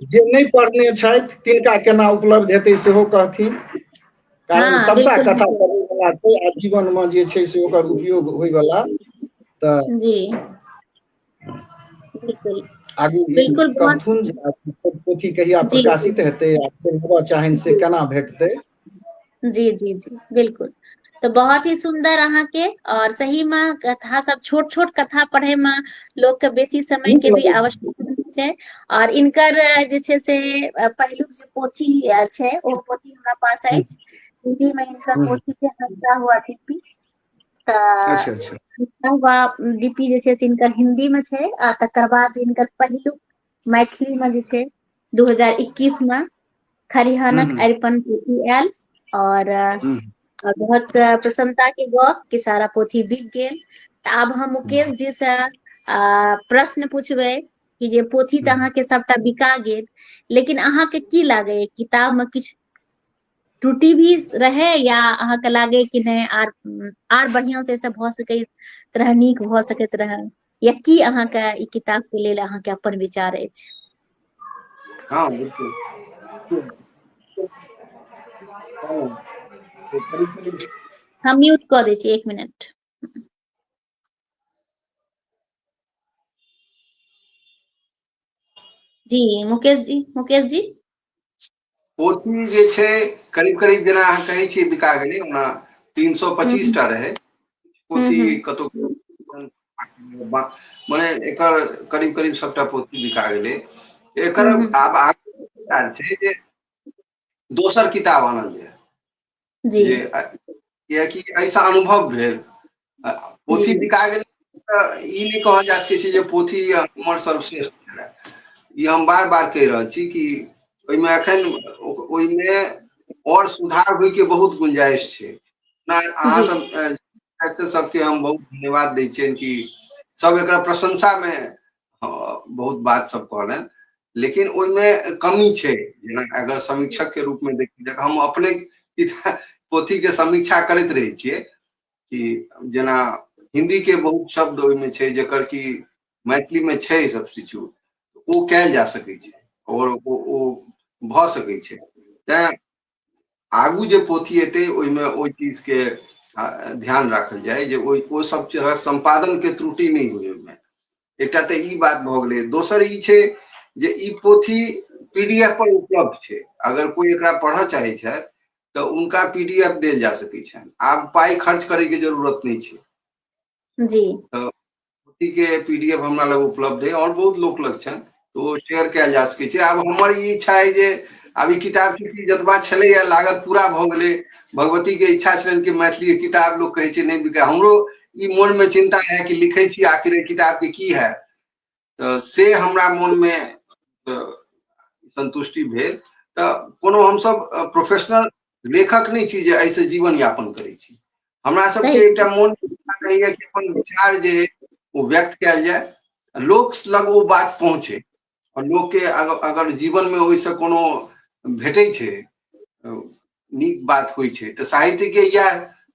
जे नहीं पढ़ने छथि तिनका केना उपलब्ध हेतै सेहो कहथिन, कारण सबटा कथा पढ़ै वाला छै आ जीवन में जे छै से ओकर उपयोग होय वाला। तऽ जी बिल्कुल आगू बिल्कुल कहथुन जे पोथी कहिया प्रकाशित हेतै आ खरीदबऽ चाहनि से केना भेटतै। जी जी जी बिल्कुल। तो बहुत ही सुंदर अहाँ के, और सही में कथा सब छोट छोट कथा पढ़े में लोग के बेसी समय के भी आवश्यकता छै। और इनकर जे छै से पहिलुक जे पोथी छै ओ पोथी हमरा पास अछि, हिंदी में इनकर पोथी छै हंसता हुआ टीपी। अच्छा अच्छा हंसता हुआ लिपि जे छै से इनकर हिंदी में छै आ तकर बाद इनकर पहिलुक मैथिली में जे छै 2021 में खरिहानक अरिपन पोथी आयल। और बहुत प्रसन्नता के गप कि सारा पोथी बिक गेल। तऽ आब हम मुकेश जी से प्रश्न पूछबै कि जे पोथी तऽ अहाँके सबटा बिका गेल, लेकिन अहाँके की लागैए किताब में किछु त्रुटि भी रहे या अहाँके लागे कि नहीं आर बढ़िया से सब भऽ सकैत रहे, नीक भऽ सकैत रहे, या की अहाँके ई किताब के लेल अहाँके अपन विचार अछि? हाँ बिल्कुल। हम म्यूट कऽ दै छी, 1 मिनट। जी मुकेश जी पोथी जे छै करीब करीब जेना अहाँ कहै छियै बिका गेलै, ओना 325 टा रहे पोथी, कतौ माने एकर करीब करीब सबटा पोथी बिका गेलै। एकर आब विचार छै जे दोसर किताब आनल जाय, जे कियाकि ऐसा अनुभव भेल पोथी बिका गेलै तऽ ई नहीं कहल जा सकै छै जे पोथी हमर सर्वश्रेष्ठ छलै। ई हम बार बार कहि रहल छी कि ओहिमे एखन ओहिमे और सुधार होय के बहुत गुंजाइश छै। अहाँ सब सबके हम बहुत धन्यवाद दै छियनि कि सब एकरा प्रशंसा में बहुत बात सब कहलनि, लेकिन ओहिमे कमी छै। जेना अगर समीक्षक के रूप में देखिए, हम अपने पोथी के समीक्षा करैत रहे छियै कि जेना हिंदी के बहुत शब्द ओहिमे छै जेकर कि मैथिली में छै सब्स्टिट्यूट, ओ कयल जा सकै छै और ओ भ सकै छै। तें आगू जे पोथी एतै ओहिमे ओहि चीज के ध्यान राखल जाए जे ओ सब तरह संपादन के त्रुटि नहीं हुए ओहिमे। एकटा तऽ ई बात भऽ गेलै। दोसर ई छै जे ई पोथी पीडीएफ पर उपलब्ध छै, अगर कोई एकरा पढ़ऽ चाहे छै तऽ उनका पीडीएफ देल जा सकै छै, आब पाई खर्च करे के जरूरत नहीं छै जी। पोथी के पीडीएफ हमरा लग उपलब्ध है और बहुत लोक लग छन, तो शेयर कयल जा सकै छै। आब हमर ई इच्छा है जे आब ई किताब चूंकि जतबा छलैया लागत पूरा भऽ गेलै, भगवती के इच्छा छलनि कि मैथिली के किताब लोग कहै छै नहीं बिकाय, हमरो ई मन में चिंता है कि लिखै छी आखिर एहि किताब के की है, तो से हमरा मन में संतुष्टि भेल। तऽ कोनो हमसब प्रोफेशनल लेखक नहीं छी जे एहिसँ जीवन यापन करै छी। हमरा सबके सही। एकटा मोन रहैया कि अपन विचार जे वो व्यक्त कयल जाय, लोक लग वो बात पहुँचे और लोक के अगर जीवन में ओहिसँ कोनो भेटै छै, नीक बात होइ छै, तऽ साहित्य के यह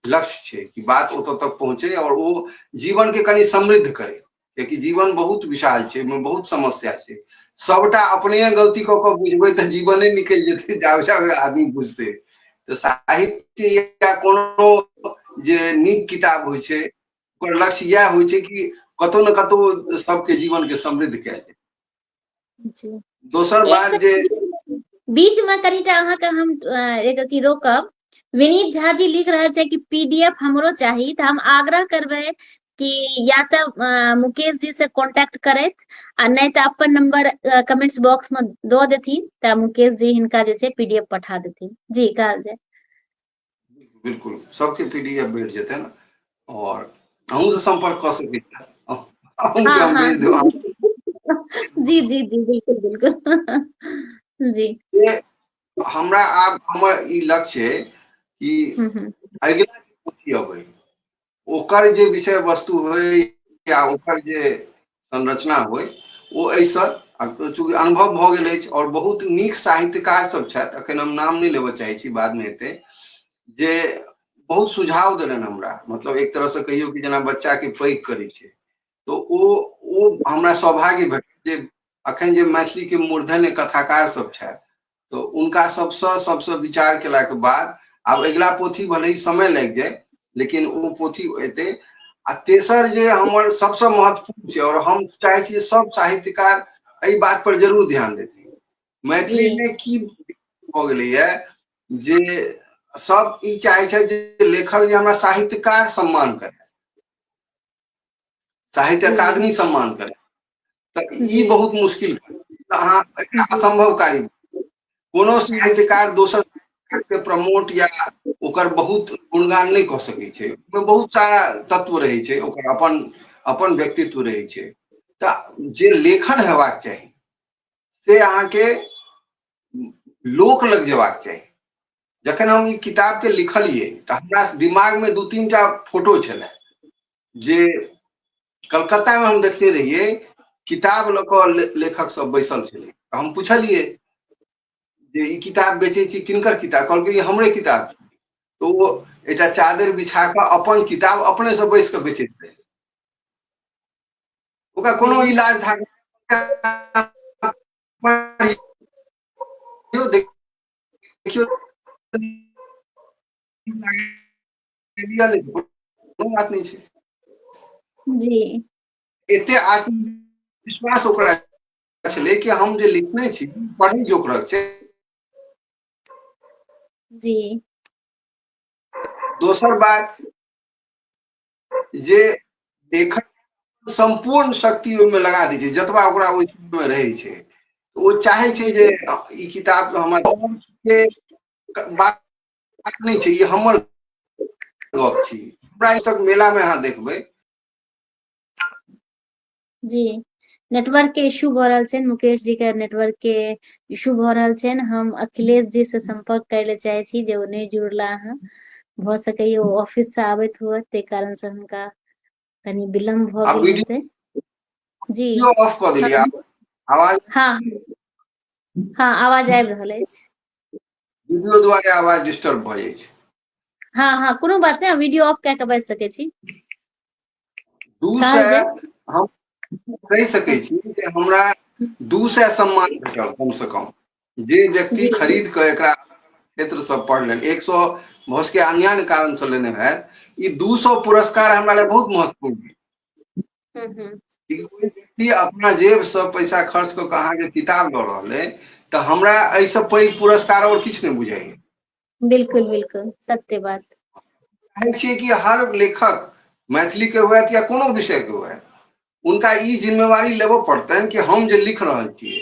लक्ष्य छै कि बात ओतऽ तक पहुँचे और वो जीवन के कनि समृद्ध करे, क्योंकि जीवन बहुत विशाल छै, ओहिमे बहुत समस्या छै। सबटा अपने गलती कऽ कऽ बुझबै तऽ जीवने निकलि जेतै जाबे जाबे आदमी बुझतै। तऽ साहित्य या कोनो जे नीक किताब होइ छै ओकर लक्ष्य इएह होइ छै कि कतहु ने कतहु सबके जीवन के समृद्ध कयल जाय। जी। दोसर एक बात जे बीच में कनिटा अहाँके हम एक रति रोकब। विनीत झा जी लिख रहल छै कि पीडीएफ हमरो चाही, तऽ हम आग्रह करबै कि या तऽ मुकेश जी से कांटेक्ट करैत आ नहीं तऽ अपन नंबर कमेंट्स बॉक्स में दऽ देथिन तऽ मुकेश जी हिनका जे छै पीडीएफ पठा देथिन। जी कहल जाय। बिल्कुल सबके पीडीएफ भेट जेतै न, और अहूँ से संपर्क कऽ सकै छी, अहूँ के हाँ हम हाँ भेज देब। जी जी जी बिल्कुल बिल्कुल जी। हमरा आब हमर ई लक्ष्य है कि अगिला पोथी अबै ओकर जे विषय वस्तु होय या ओकर जे संरचना होय ओ एहिसँ चूँकि अनुभव भऽ गेल अछि और बहुत नीक साहित्यकार सब छथि, अखन हम नाम नहीं लेबऽ चाहे छी, बाद में एतै, जे बहुत सुझाव देलनि हमरा, मतलब एक तरह से कहियौ कि जेना बच्चा के पैघ करै छै, तो ओ हमरा सौभाग्य भेटल जे अखन जे मैथिली के मूर्धन्य कथाकार सब छथि तो उनका सबसँ विचार केलाक बाद आब अगिला पोथी भले ही समय लागि जाय लेकिन ओ पोथी एतै। आ तेसर जे हमर सबसँ महत्वपूर्ण छै और हम चाहै छी सब साहित्यकार एहि बात पर जरूर ध्यान देथिन। मैथिली जी में की भऽ गेलैया जे सब ई चाहै छै जे लेखक जे हमरा साहित्यकार सम्मान करे, साहित्य जी अकादमी सम्मान करे, तऽ ई जी बहुत मुश्किल अहाँ असंभव कार्य। कोनो साहित्यकार दोसर के प्रमोट या ओकर बहुत गुणगान नहीं कऽ सकै छै, ओहिमे बहुत सारा तत्व रहै छै, ओकर अपन व्यक्तित्व रहै छै। तऽ जे लेखन हेबाक चाही से अहाँके लोक लग जेबाक चाही। जखन हम ई किताब के लिखलियै तऽ हमरा दिमाग में 2-3 टा फोटो छलै जे कलकत्ता में हम देखने रहियै, किताब लऽ कऽ लेखक सब बैसल छलै, हम पुछलियै जे ई किताब बेचै छी, किनकर किताब, कहलकै ई हमरे किताब छी। तो ओ एकटा चादर बिछा कऽ अपन किताब अपने से बैस कऽ बेचैत रहै, ओकरा कोनो जी इलाज देखियौ कोनो बात नहीं छै। जी एते आत्मविश्वास ओकरा छलै कि हम जे लिखने छी पढ़ै जोगरक छै। जी दोसर बात जे लेखक संपूर्ण शक्ति ओहिमे लगा दै छै, जतबा ओकरा ओहि में रहै छै। ओ चाहै छै जे ई किताब हमर बात नहीं छै, ई हमर गप छी। प्राय तक मेला में अहाँ देखबै जी नेटवर्क के इशू भऽ रहल छै, मुकेश जी के नेटवर्क के इशू भऽ रहल छै। हम अखिलेश जी से संपर्क करे ले चाहे छी जे ओ नहीं जुड़ला हं, भऽ सकैया ओ ऑफिस से आबैत हुए ताहि कारण से हुनका कनि विलम्ब भऽ आ गेल हेतै। जी वीडियो ऑफ कऽ देलियै, आवाज हाँ हाँ आवाज आबि रहल अछि। वीडियो दुआरे आवाज डिस्टर्ब भऽ जाइ छै। हाँ हाँ कोनो बात नहीं, वीडियो ऑफ कऽ के बाजि सकै छी। 200 हम कह सकै छी जे हमरा 200 सम्मान भेटल कम से कम, जे व्यक्ति खरीद के एकरा क्षेत्र सब पढ़लन 100 भ सके अन्य कारण से लेने है, ये 200 पुरस्कार हमरा लिए बहुत महत्वपूर्ण है। कोई व्यक्ति अपना जेब से पैसा खर्च क के अहाँ के किताब ल रहल है तो हमरा ऐसे पैघ पुरस्कार और किछ नहीं बुझाइए। बिल्कुल बिल्कुल सत्य बात। चाहे छिए कि हर लेखक मैथिली के हुए या कोनो विषय के हुए, उनका ई जिम्मेवारी लेबो पड़तन कि हम जे लिख रहल छिए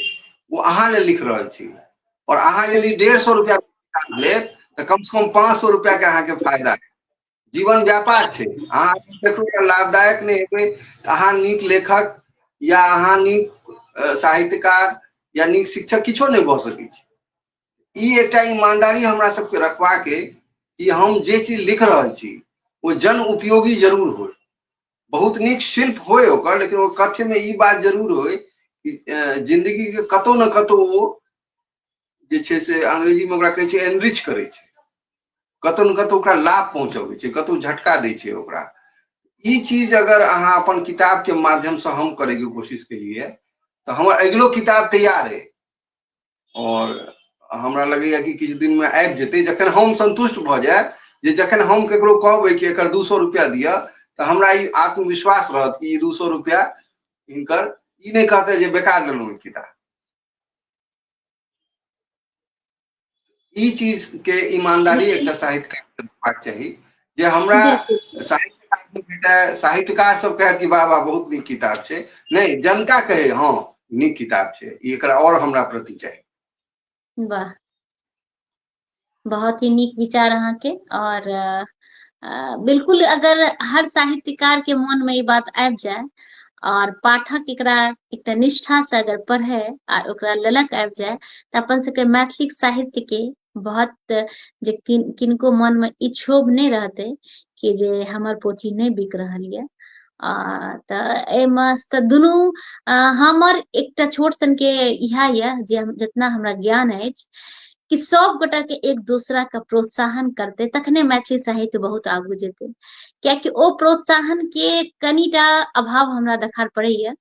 वो अहाँ ले लिख रहल छी, और अहाँ यदि 150 रुपया लेब तो कम से कम 500 रुपया के अहाँ के फायदा है। जीवन व्यापार छे, अहाँ ककरो लाभदायक नहीं हेबे, अहाँ नीक लेखक या अहाँ नीक साहित्यकार या नीक शिक्षक किछो नहीं भ सकै छी। ई एकटा ईमानदारी हमरा सबके रखबा के कि हम जे चीज लिख रहल छी वो जन उपयोगी जरूर हो। बहुत नीक शिल्प होय ओकर, लेकिन वो कथ्य में ई बात जरूर होय कि जिंदगी के कतौ न कतौ वो जे छे से अंग्रेजी में ओकरा कहै छै एनरिच करे छै, कतौ न कतौ ओकरा लाभ पहुंचाबै छै, कतौ झटका दै छै ओकरा। ई चीज अगर अहाँ अपन किताब के माध्यम से हम करे के कोशिश केलिए तो हमर अगलो किताब तैयार है, और हमरा लगैया कि किछु दिन में आबि जेतै, जखन हम संतुष्ट भ जायब जे जखन हम केकरो कहबै कि एकर 200 रुपया दिया तो हमरा ई आत्मविश्वास रहत कि 200 रुपया हिनकर ई नहीं कहते जे बेकार लेलहुँ किताब। ई चीज के ईमानदारी एकटा साहित्यकार के होबाक चाही, जे हमरा साहित्यकार भेटै, साहित्यकार सब कहे कि वाह वाह बहुत नीक किताब छै, नहीं जनता कहे हाँ नीक किताब छै, एकरा और हमरा प्रति चाही। वाह, बहुत ही नीक विचार अहाँ के। और बिल्कुल अगर हर साहित्यकार के मन में ये बात आबि जाए और पाठक एकरा एकटा निष्ठा से अगर पढ़े और ओकरा ललक आबि जाए तो अपन सबके मैथिली साहित्य के बहुत जे किनको मन में ई क्षोभ नहीं रहते कि जे हमर पोथी नहीं बिक रहल ये। त एमे त दुनू हमर एकटा छोट सन के इहा ये जे जितना हमरा ज्ञान अछि कि सब गोटा के एक दूसरा का प्रोत्साहन करते तखने मैथिली साहित्य बहुत आगू जेते, कियाकि ओ प्रोत्साहन के कनिटा अभाव हमरा देखार पड़ैया,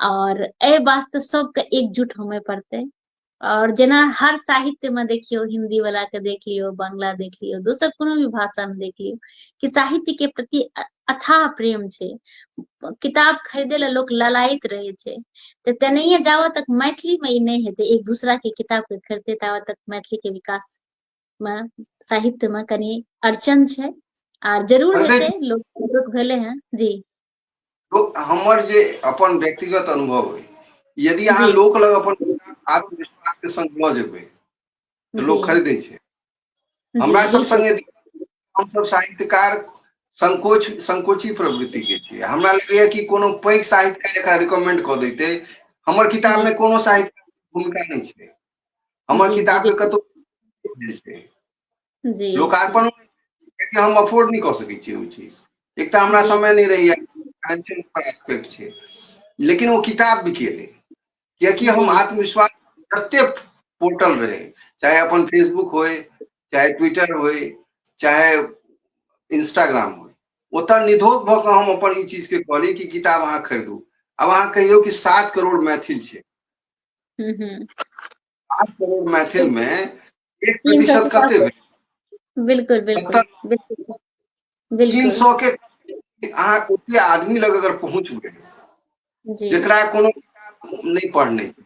और ए वास्ते सबके एकजुट होमे पड़ते। और जेना हर साहित्य में देखियो, हिंदी वाला के देख लियो, बांग्ला देख लियो, दोसर कोनो भी भाषा में देख लियो कि साहित्य के प्रति अथाह प्रेम छे, किताब खरीदे ला लोग ललायित रहे छे। तो तेनाहिये जावत तक मैथिली में ई नहीं हेते एक दूसरा के किताब के खरीदते तावत तक मैथिली के विकास में साहित्य में कनी अड़चन छे, और जरूर हेते, लोग जागरूक भेले हैं जी। तो हमर जे अपन व्यक्तिगत अनुभव है, यदि अहाँ लोक लग अपन आत्मविश्वास के संग ल जेबै तो लोग खरीदै छै। हमरा सब संगे हम सब साहित्यकार संकोची प्रवृत्ति के छियै। हमरा लगैया कि कोनो पैघ साहित्यकार एकरा रिकमेंड क दैते, हमर किताब में कोनो साहित्यकार भूमिका नहीं छै, हमर किताब के कतौ लोकार्पण हम अफोर्ड नहीं क सकै छियै ओ चीज। एक तो हमरा समय नहीं रहैया, एस्पेक्ट छे, लेकिन वो किताब बिकेले क्योंकि हम आत्मविश्वास प्रत्येक पोर्टल रहे, चाहे अपन फेसबुक होए, चाहे ट्विटर होए, चाहे इंस्टाग्राम होए, ओतऽ निधोक भ के हम अपन ई चीज के कहली कि किताब अहाँ खरीदू। अब अहाँ कहियो कि 7 करोड़ मैथिल छे, 7 करोड़ मैथिल में 1% कते भेल? बिल्कुल बिल्कुल बिल्कुल बिल्कुल 300 के अहाँ ओते आदमी लग अगर पहुंचबै जेकरा कोनो नहीं पढ़ने छै,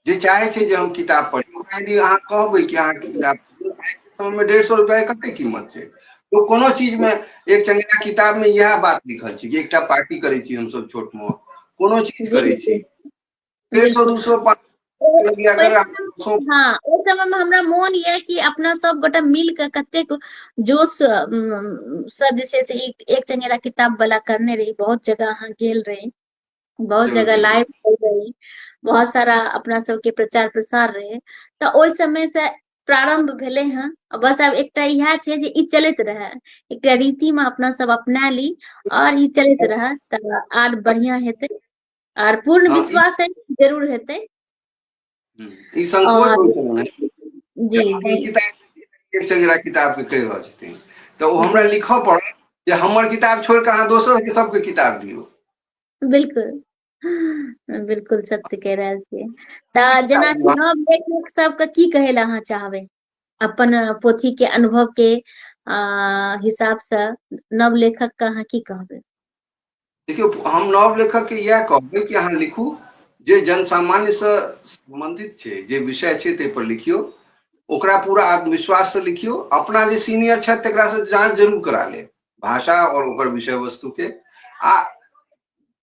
जे चाहे छै जे हम किताब पढ़ी, ओकरा यदि अहाँ कहबै कि अहाँ किताब समय में 150 रुपया कते कीमत छै, तो कोनो चीज में एक चंगेरा किताब में यह बात लिखल छै कि एकटा पार्टी करे छी हम सब छोट मोट, कोनो चीज करे छी 150 200 हाँ, ओ समय में हमरा मोन ये कि अपना सब गोटा मिल के कतेक जोश से जे छै से एक चंगेरा किताब वाला करने रही, बहुत जगह अहाँ गेल रही, बहुत जगह लाइव रही, बहुत सारा अपना सबके प्रचार प्रसार रहे, तो ओइ समय से प्रारंभ भेले हैं। बस अब एकटा इहा छे जे ई चलत रहे, एकटा रीति में अपना सब अपना ली और ई चलत रहे त आर बढ़िया हेते, और पूर्ण विश्वास है जरूर हेते। ई संकोच होय छै जी अपन किताब एक संगरा किताब के कह रहल छथिन, तो हमरा लिखऽ पड़त जे हमर किताब छोड़ के अहाँ दोसर के सबके किताब दियौ। बिल्कुल बिल्कुल सत्य कह रहल छियै। तऽ जेना कि नव लेखक सबके की कहै लए अहाँ चाहबै अपन पोथी के अनुभव के हिसाब से नव लेखक के अहाँ की कहबै? देखियौ, हम नव लेखक के इएह कहबै कि अहाँ लिखू जे जनसामान्य से संबंधित छै, जे विषय छै ताहि पर लिखियो, ओकरा पूरा आत्मविश्वास से लिखियो, अपना जे सीनियर छथि तकरा से जांच जरूर करा ले भाषा और ओकर विषय वस्तु के, आ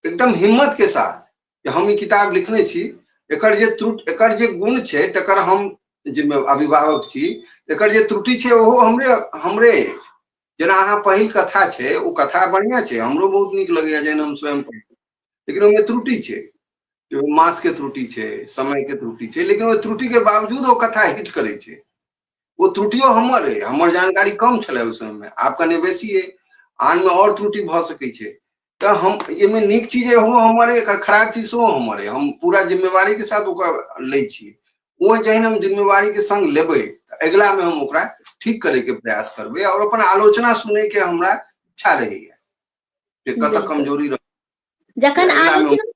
एकदम हिम्मत के साथ कि हम ई किताब लिखने छी, एकर जे त्रुटि, एकर जे गुण छै तकर हम जिम्मे अभिभावक छी, एकर जे त्रुटि छै ओहो हमरे अछि। जेना अहाँ पहिल कथा छै, ओ कथा बढ़िया छै, हमरो बहुत नीक लगैया जहन हम स्वयं, लेकिन ओहिमे त्रुटि छै, मास के त्रुटि छै, समय के त्रुटि छै, लेकिन ओहि त्रुटि के बावजूद ओ कथा हिट करे छै। वो त्रुटियो हमर है, हमर जानकारी कम छलै उस समय में, आब कने बेसी है, आन में और त्रुटि भ सकै छै। तो हम एमे नीक चीज हो हमर, एकर खराब चीज सेहो हमर है, हम पूरा जिम्मेवारी के साथ ओकर लै छी। वो जहन हम जिम्मेवारी के संग लेबै तऽ अगिला में हम ओकरा ठीक करे के प्रयास करबै, और अपन आलोचना सुनै के हमरा इच्छा रहैया जे कतऽ कमजोरी रह, जखन आलोचना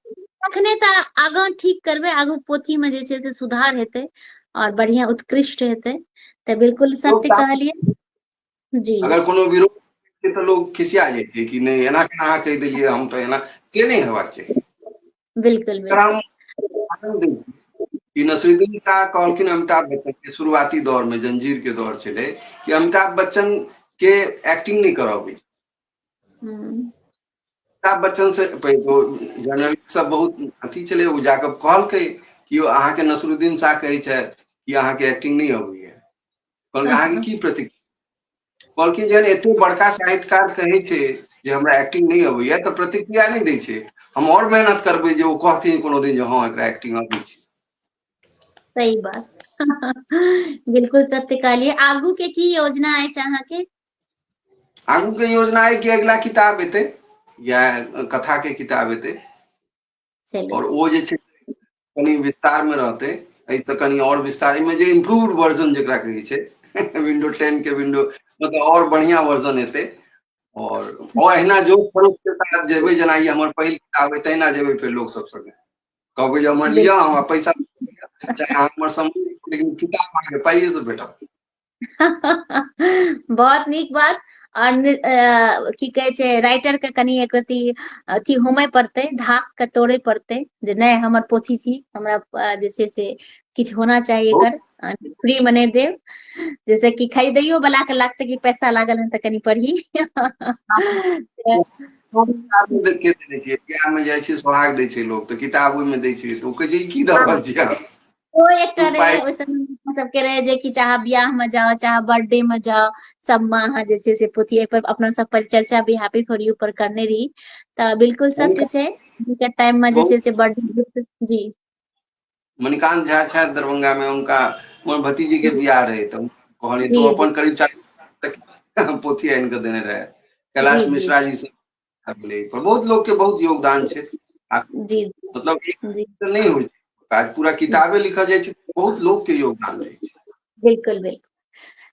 तखने तऽ आगाँ ठीक करबै, आगू पोथी में जे छै से सुधार हेतै और बढ़िया उत्कृष्ट हेतै। तऽ बिल्कुल सत्य कहलियै जी। अगर कोनो विरोध तो लोग खिसिया जाते कि नहीं एना केना अहाँ कह दिलियै, हम तो एना, से नहीं हेबाक चाही। बिल्कुल बिल्कुल कि नसरुद्दीन शाह कहलखिन अमिताभ बच्चन के शुरुआती दौर में, जंजीर के दौर चले, कि अमिताभ बच्चन के एक्टिंग नहीं करबै। अमिताभ बच्चन से जर्नलिस्ट सब बहुत अथी चले, ओ जाके कहलकै कि अहाँ के नसरुद्दीन शाह कहै छै कि अहाँ के एक्टिंग नहीं अबैया, कहलकै अहाँ के की प्रतिक्रिया? कहलखिन जहन एते बड़का साहित्यकार कहै छै जे हमरा एक्टिंग नहीं अबैया तऽ प्रतिक्रिया नहीं दै छै, हम और मेहनत करबै जे ओ कहथिन कोनो दिन जे हाँ एकरा एक्टिंग अबै छै। सही बात बिल्कुल सत्य कहलियै। आगू के की योजना अछि अहाँ के? आगू के योजना है कि अगला किताब एतै, या कथा के किताब एतै, और वो जे छै कनी विस्तार में रहते, ऐसे कनी और विस्तार में, जे इम्प्रूव्ड वर्जन जेकरा कहै छै विंडो 10 के विंडो मतलब और बढ़िया वर्जन एतै, और अहिना जो खरोच के साथ जेबै, जेना ई हमर पहिल किताब है तहिना जेबै फेर लोग सब संगे, कहबै जे हमर लिअ, हमरा पैसा चाहे अहाँ हमर समय, लेकिन किताब अहाँके पाइए से भेटत। बहुत नीक बात। और की कहे छै, राइटर के कनी एक रती अथी होमय पड़तै, धाक के तोड़े पड़तै, जे नहीं हमर पोथी छी, हमरा जे छै से किछ होना चाही, एकर फ्री में नहीं देब, जैसे कि खरीदैयो वाला के लागतै कि पैसा लागल है तऽ कनी पढ़ी के देने छियै, बियाह में जाइ छै सोहाग दै छै लोग, तऽ किताब ओहिमे दै छै, तऽ ओ कहै छै ई की दऽ रहल छियै अहाँ? वो एकटा रहे ओइ समय सबके रहे जे कि चाहे बियाह में जाओ, चाहे बर्थडे में जाओ, सब में अहाँ जे छै से पोथी पर अपना सब परिचर्चा भी हैप्पी फॉर यू पर करने रही। तऽ बिल्कुल सत्य छै, के टाइम में जे छै से बर्थडे गिफ्ट जी। मणिकांत झा छथि दरभंगा में, उनका हमर भतीजी के बियाह रहे, तऽ कहलियै जी तो जी अपन करीब 40 पोथी आनि कऽ देने रहे, जी कैलाश जी मिश्रा जी से पर बहुत लोग के बहुत योगदान छै, जी मतलब जी एक नहीं होइ छै काज, पूरा किताबे लिखल जाइ छै, बहुत लोग के योगदान रहै छै। बिल्कुल बिल्कुल।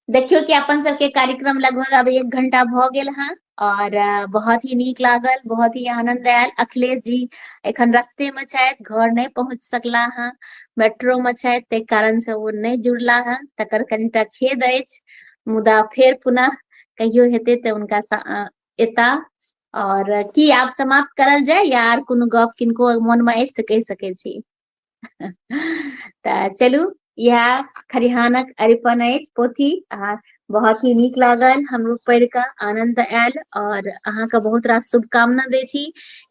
देखियो कि अपन सबके कार्यक्रम लगभग अब 1 घंटा भ गेल हँ, और बहुत ही नीक लागल, बहुत ही आनंद आयल। अखिलेश जी एखन रस्ते में छथि, घर नहीं पहुंच सकला हँ, मेट्रो में छथि, तै कारण से वो नहीं जुड़ला हँ, तकर कनिटा खेद अछि, मुदा फेर पुनः कहियो हेतै तऽ हुनका एता। और की आब समाप्त करल जाय, या आर कोनो गप किनको मन में अछि तऽ कहि सकै छी? तऽ चलू, इएह खरिहानक अरिपन अछि पोथी, आ बहुत ही नीक लागल हमरो पढ़ि कऽ, आनंद आयल, और अहाँके बहुत रास शुभकामना दै छी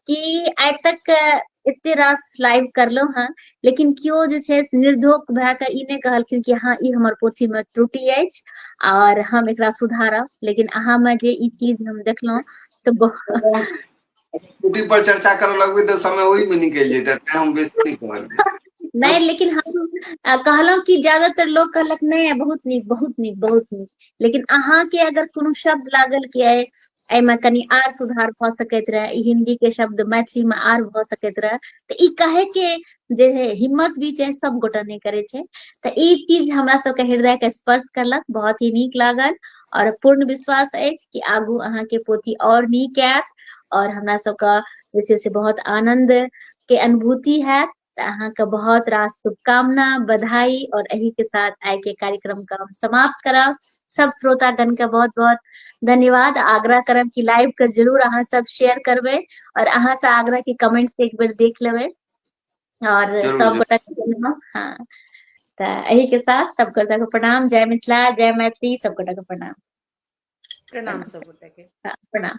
कि आइ तक एते रास लाइव करलहुं हँ, लेकिन केओ जे छै निर्धोक भए कऽ ई नहि कहलखिन कि हाँ ई हमर पोथी में त्रुटि अछि और हम एकरा सुधारब, लेकिन अहाँ में जे ई चीज हम देखलहुँ तऽ त्रुटि पर चर्चा करऽ लगबै तऽ समय ओहि में निकलि जेतै, तें हम बेसी नहीं कहलियै। नहीं, लेकिन हम कहलहुँ कि ज्यादातर लोग कहलक नहीं बहुत नीक बहुत नीक बहुत नीक, लेकिन अहाँ के अगर कोनो शब्द लागल कि एहिमे कनि आर सुधार भऽ सकैत रहे, ई हिन्दी के शब्द मैथिली में आर भऽ सकैत रहे, तऽ ई कहे के जे हिम्मत भी छै सब गोटा नहीं करे छै। तऽ ई चीज हमरा सबके हृदय के स्पर्श करलक, बहुत ही नीक लागल, और पूर्ण विश्वास अछि कि आगू अहाँ के पोथी और नीक आयत, और हमरा सबका जे से बहुत आनंद के अनुभूति है। अहाँ के बहुत रास शुभकामना, बधाई और यही के साथ आय के कार्यक्रम का हम समाप्त करब। सब श्रोतागण के बहुत बहुत धन्यवाद। आग्रह करब कि लाइव के जरूर अहाँ सब शेयर करबे और अहाँ से आग्रह की कमेंट्स एक बेर देख लेबे और सब गोटा के हाँ तो यही के साथ सब गोटा के प्रणाम। जय मिथिला, जय मैथिली, सब गोटा के प्रणाम। प्रणाम सब गोटा के। प्रणाम।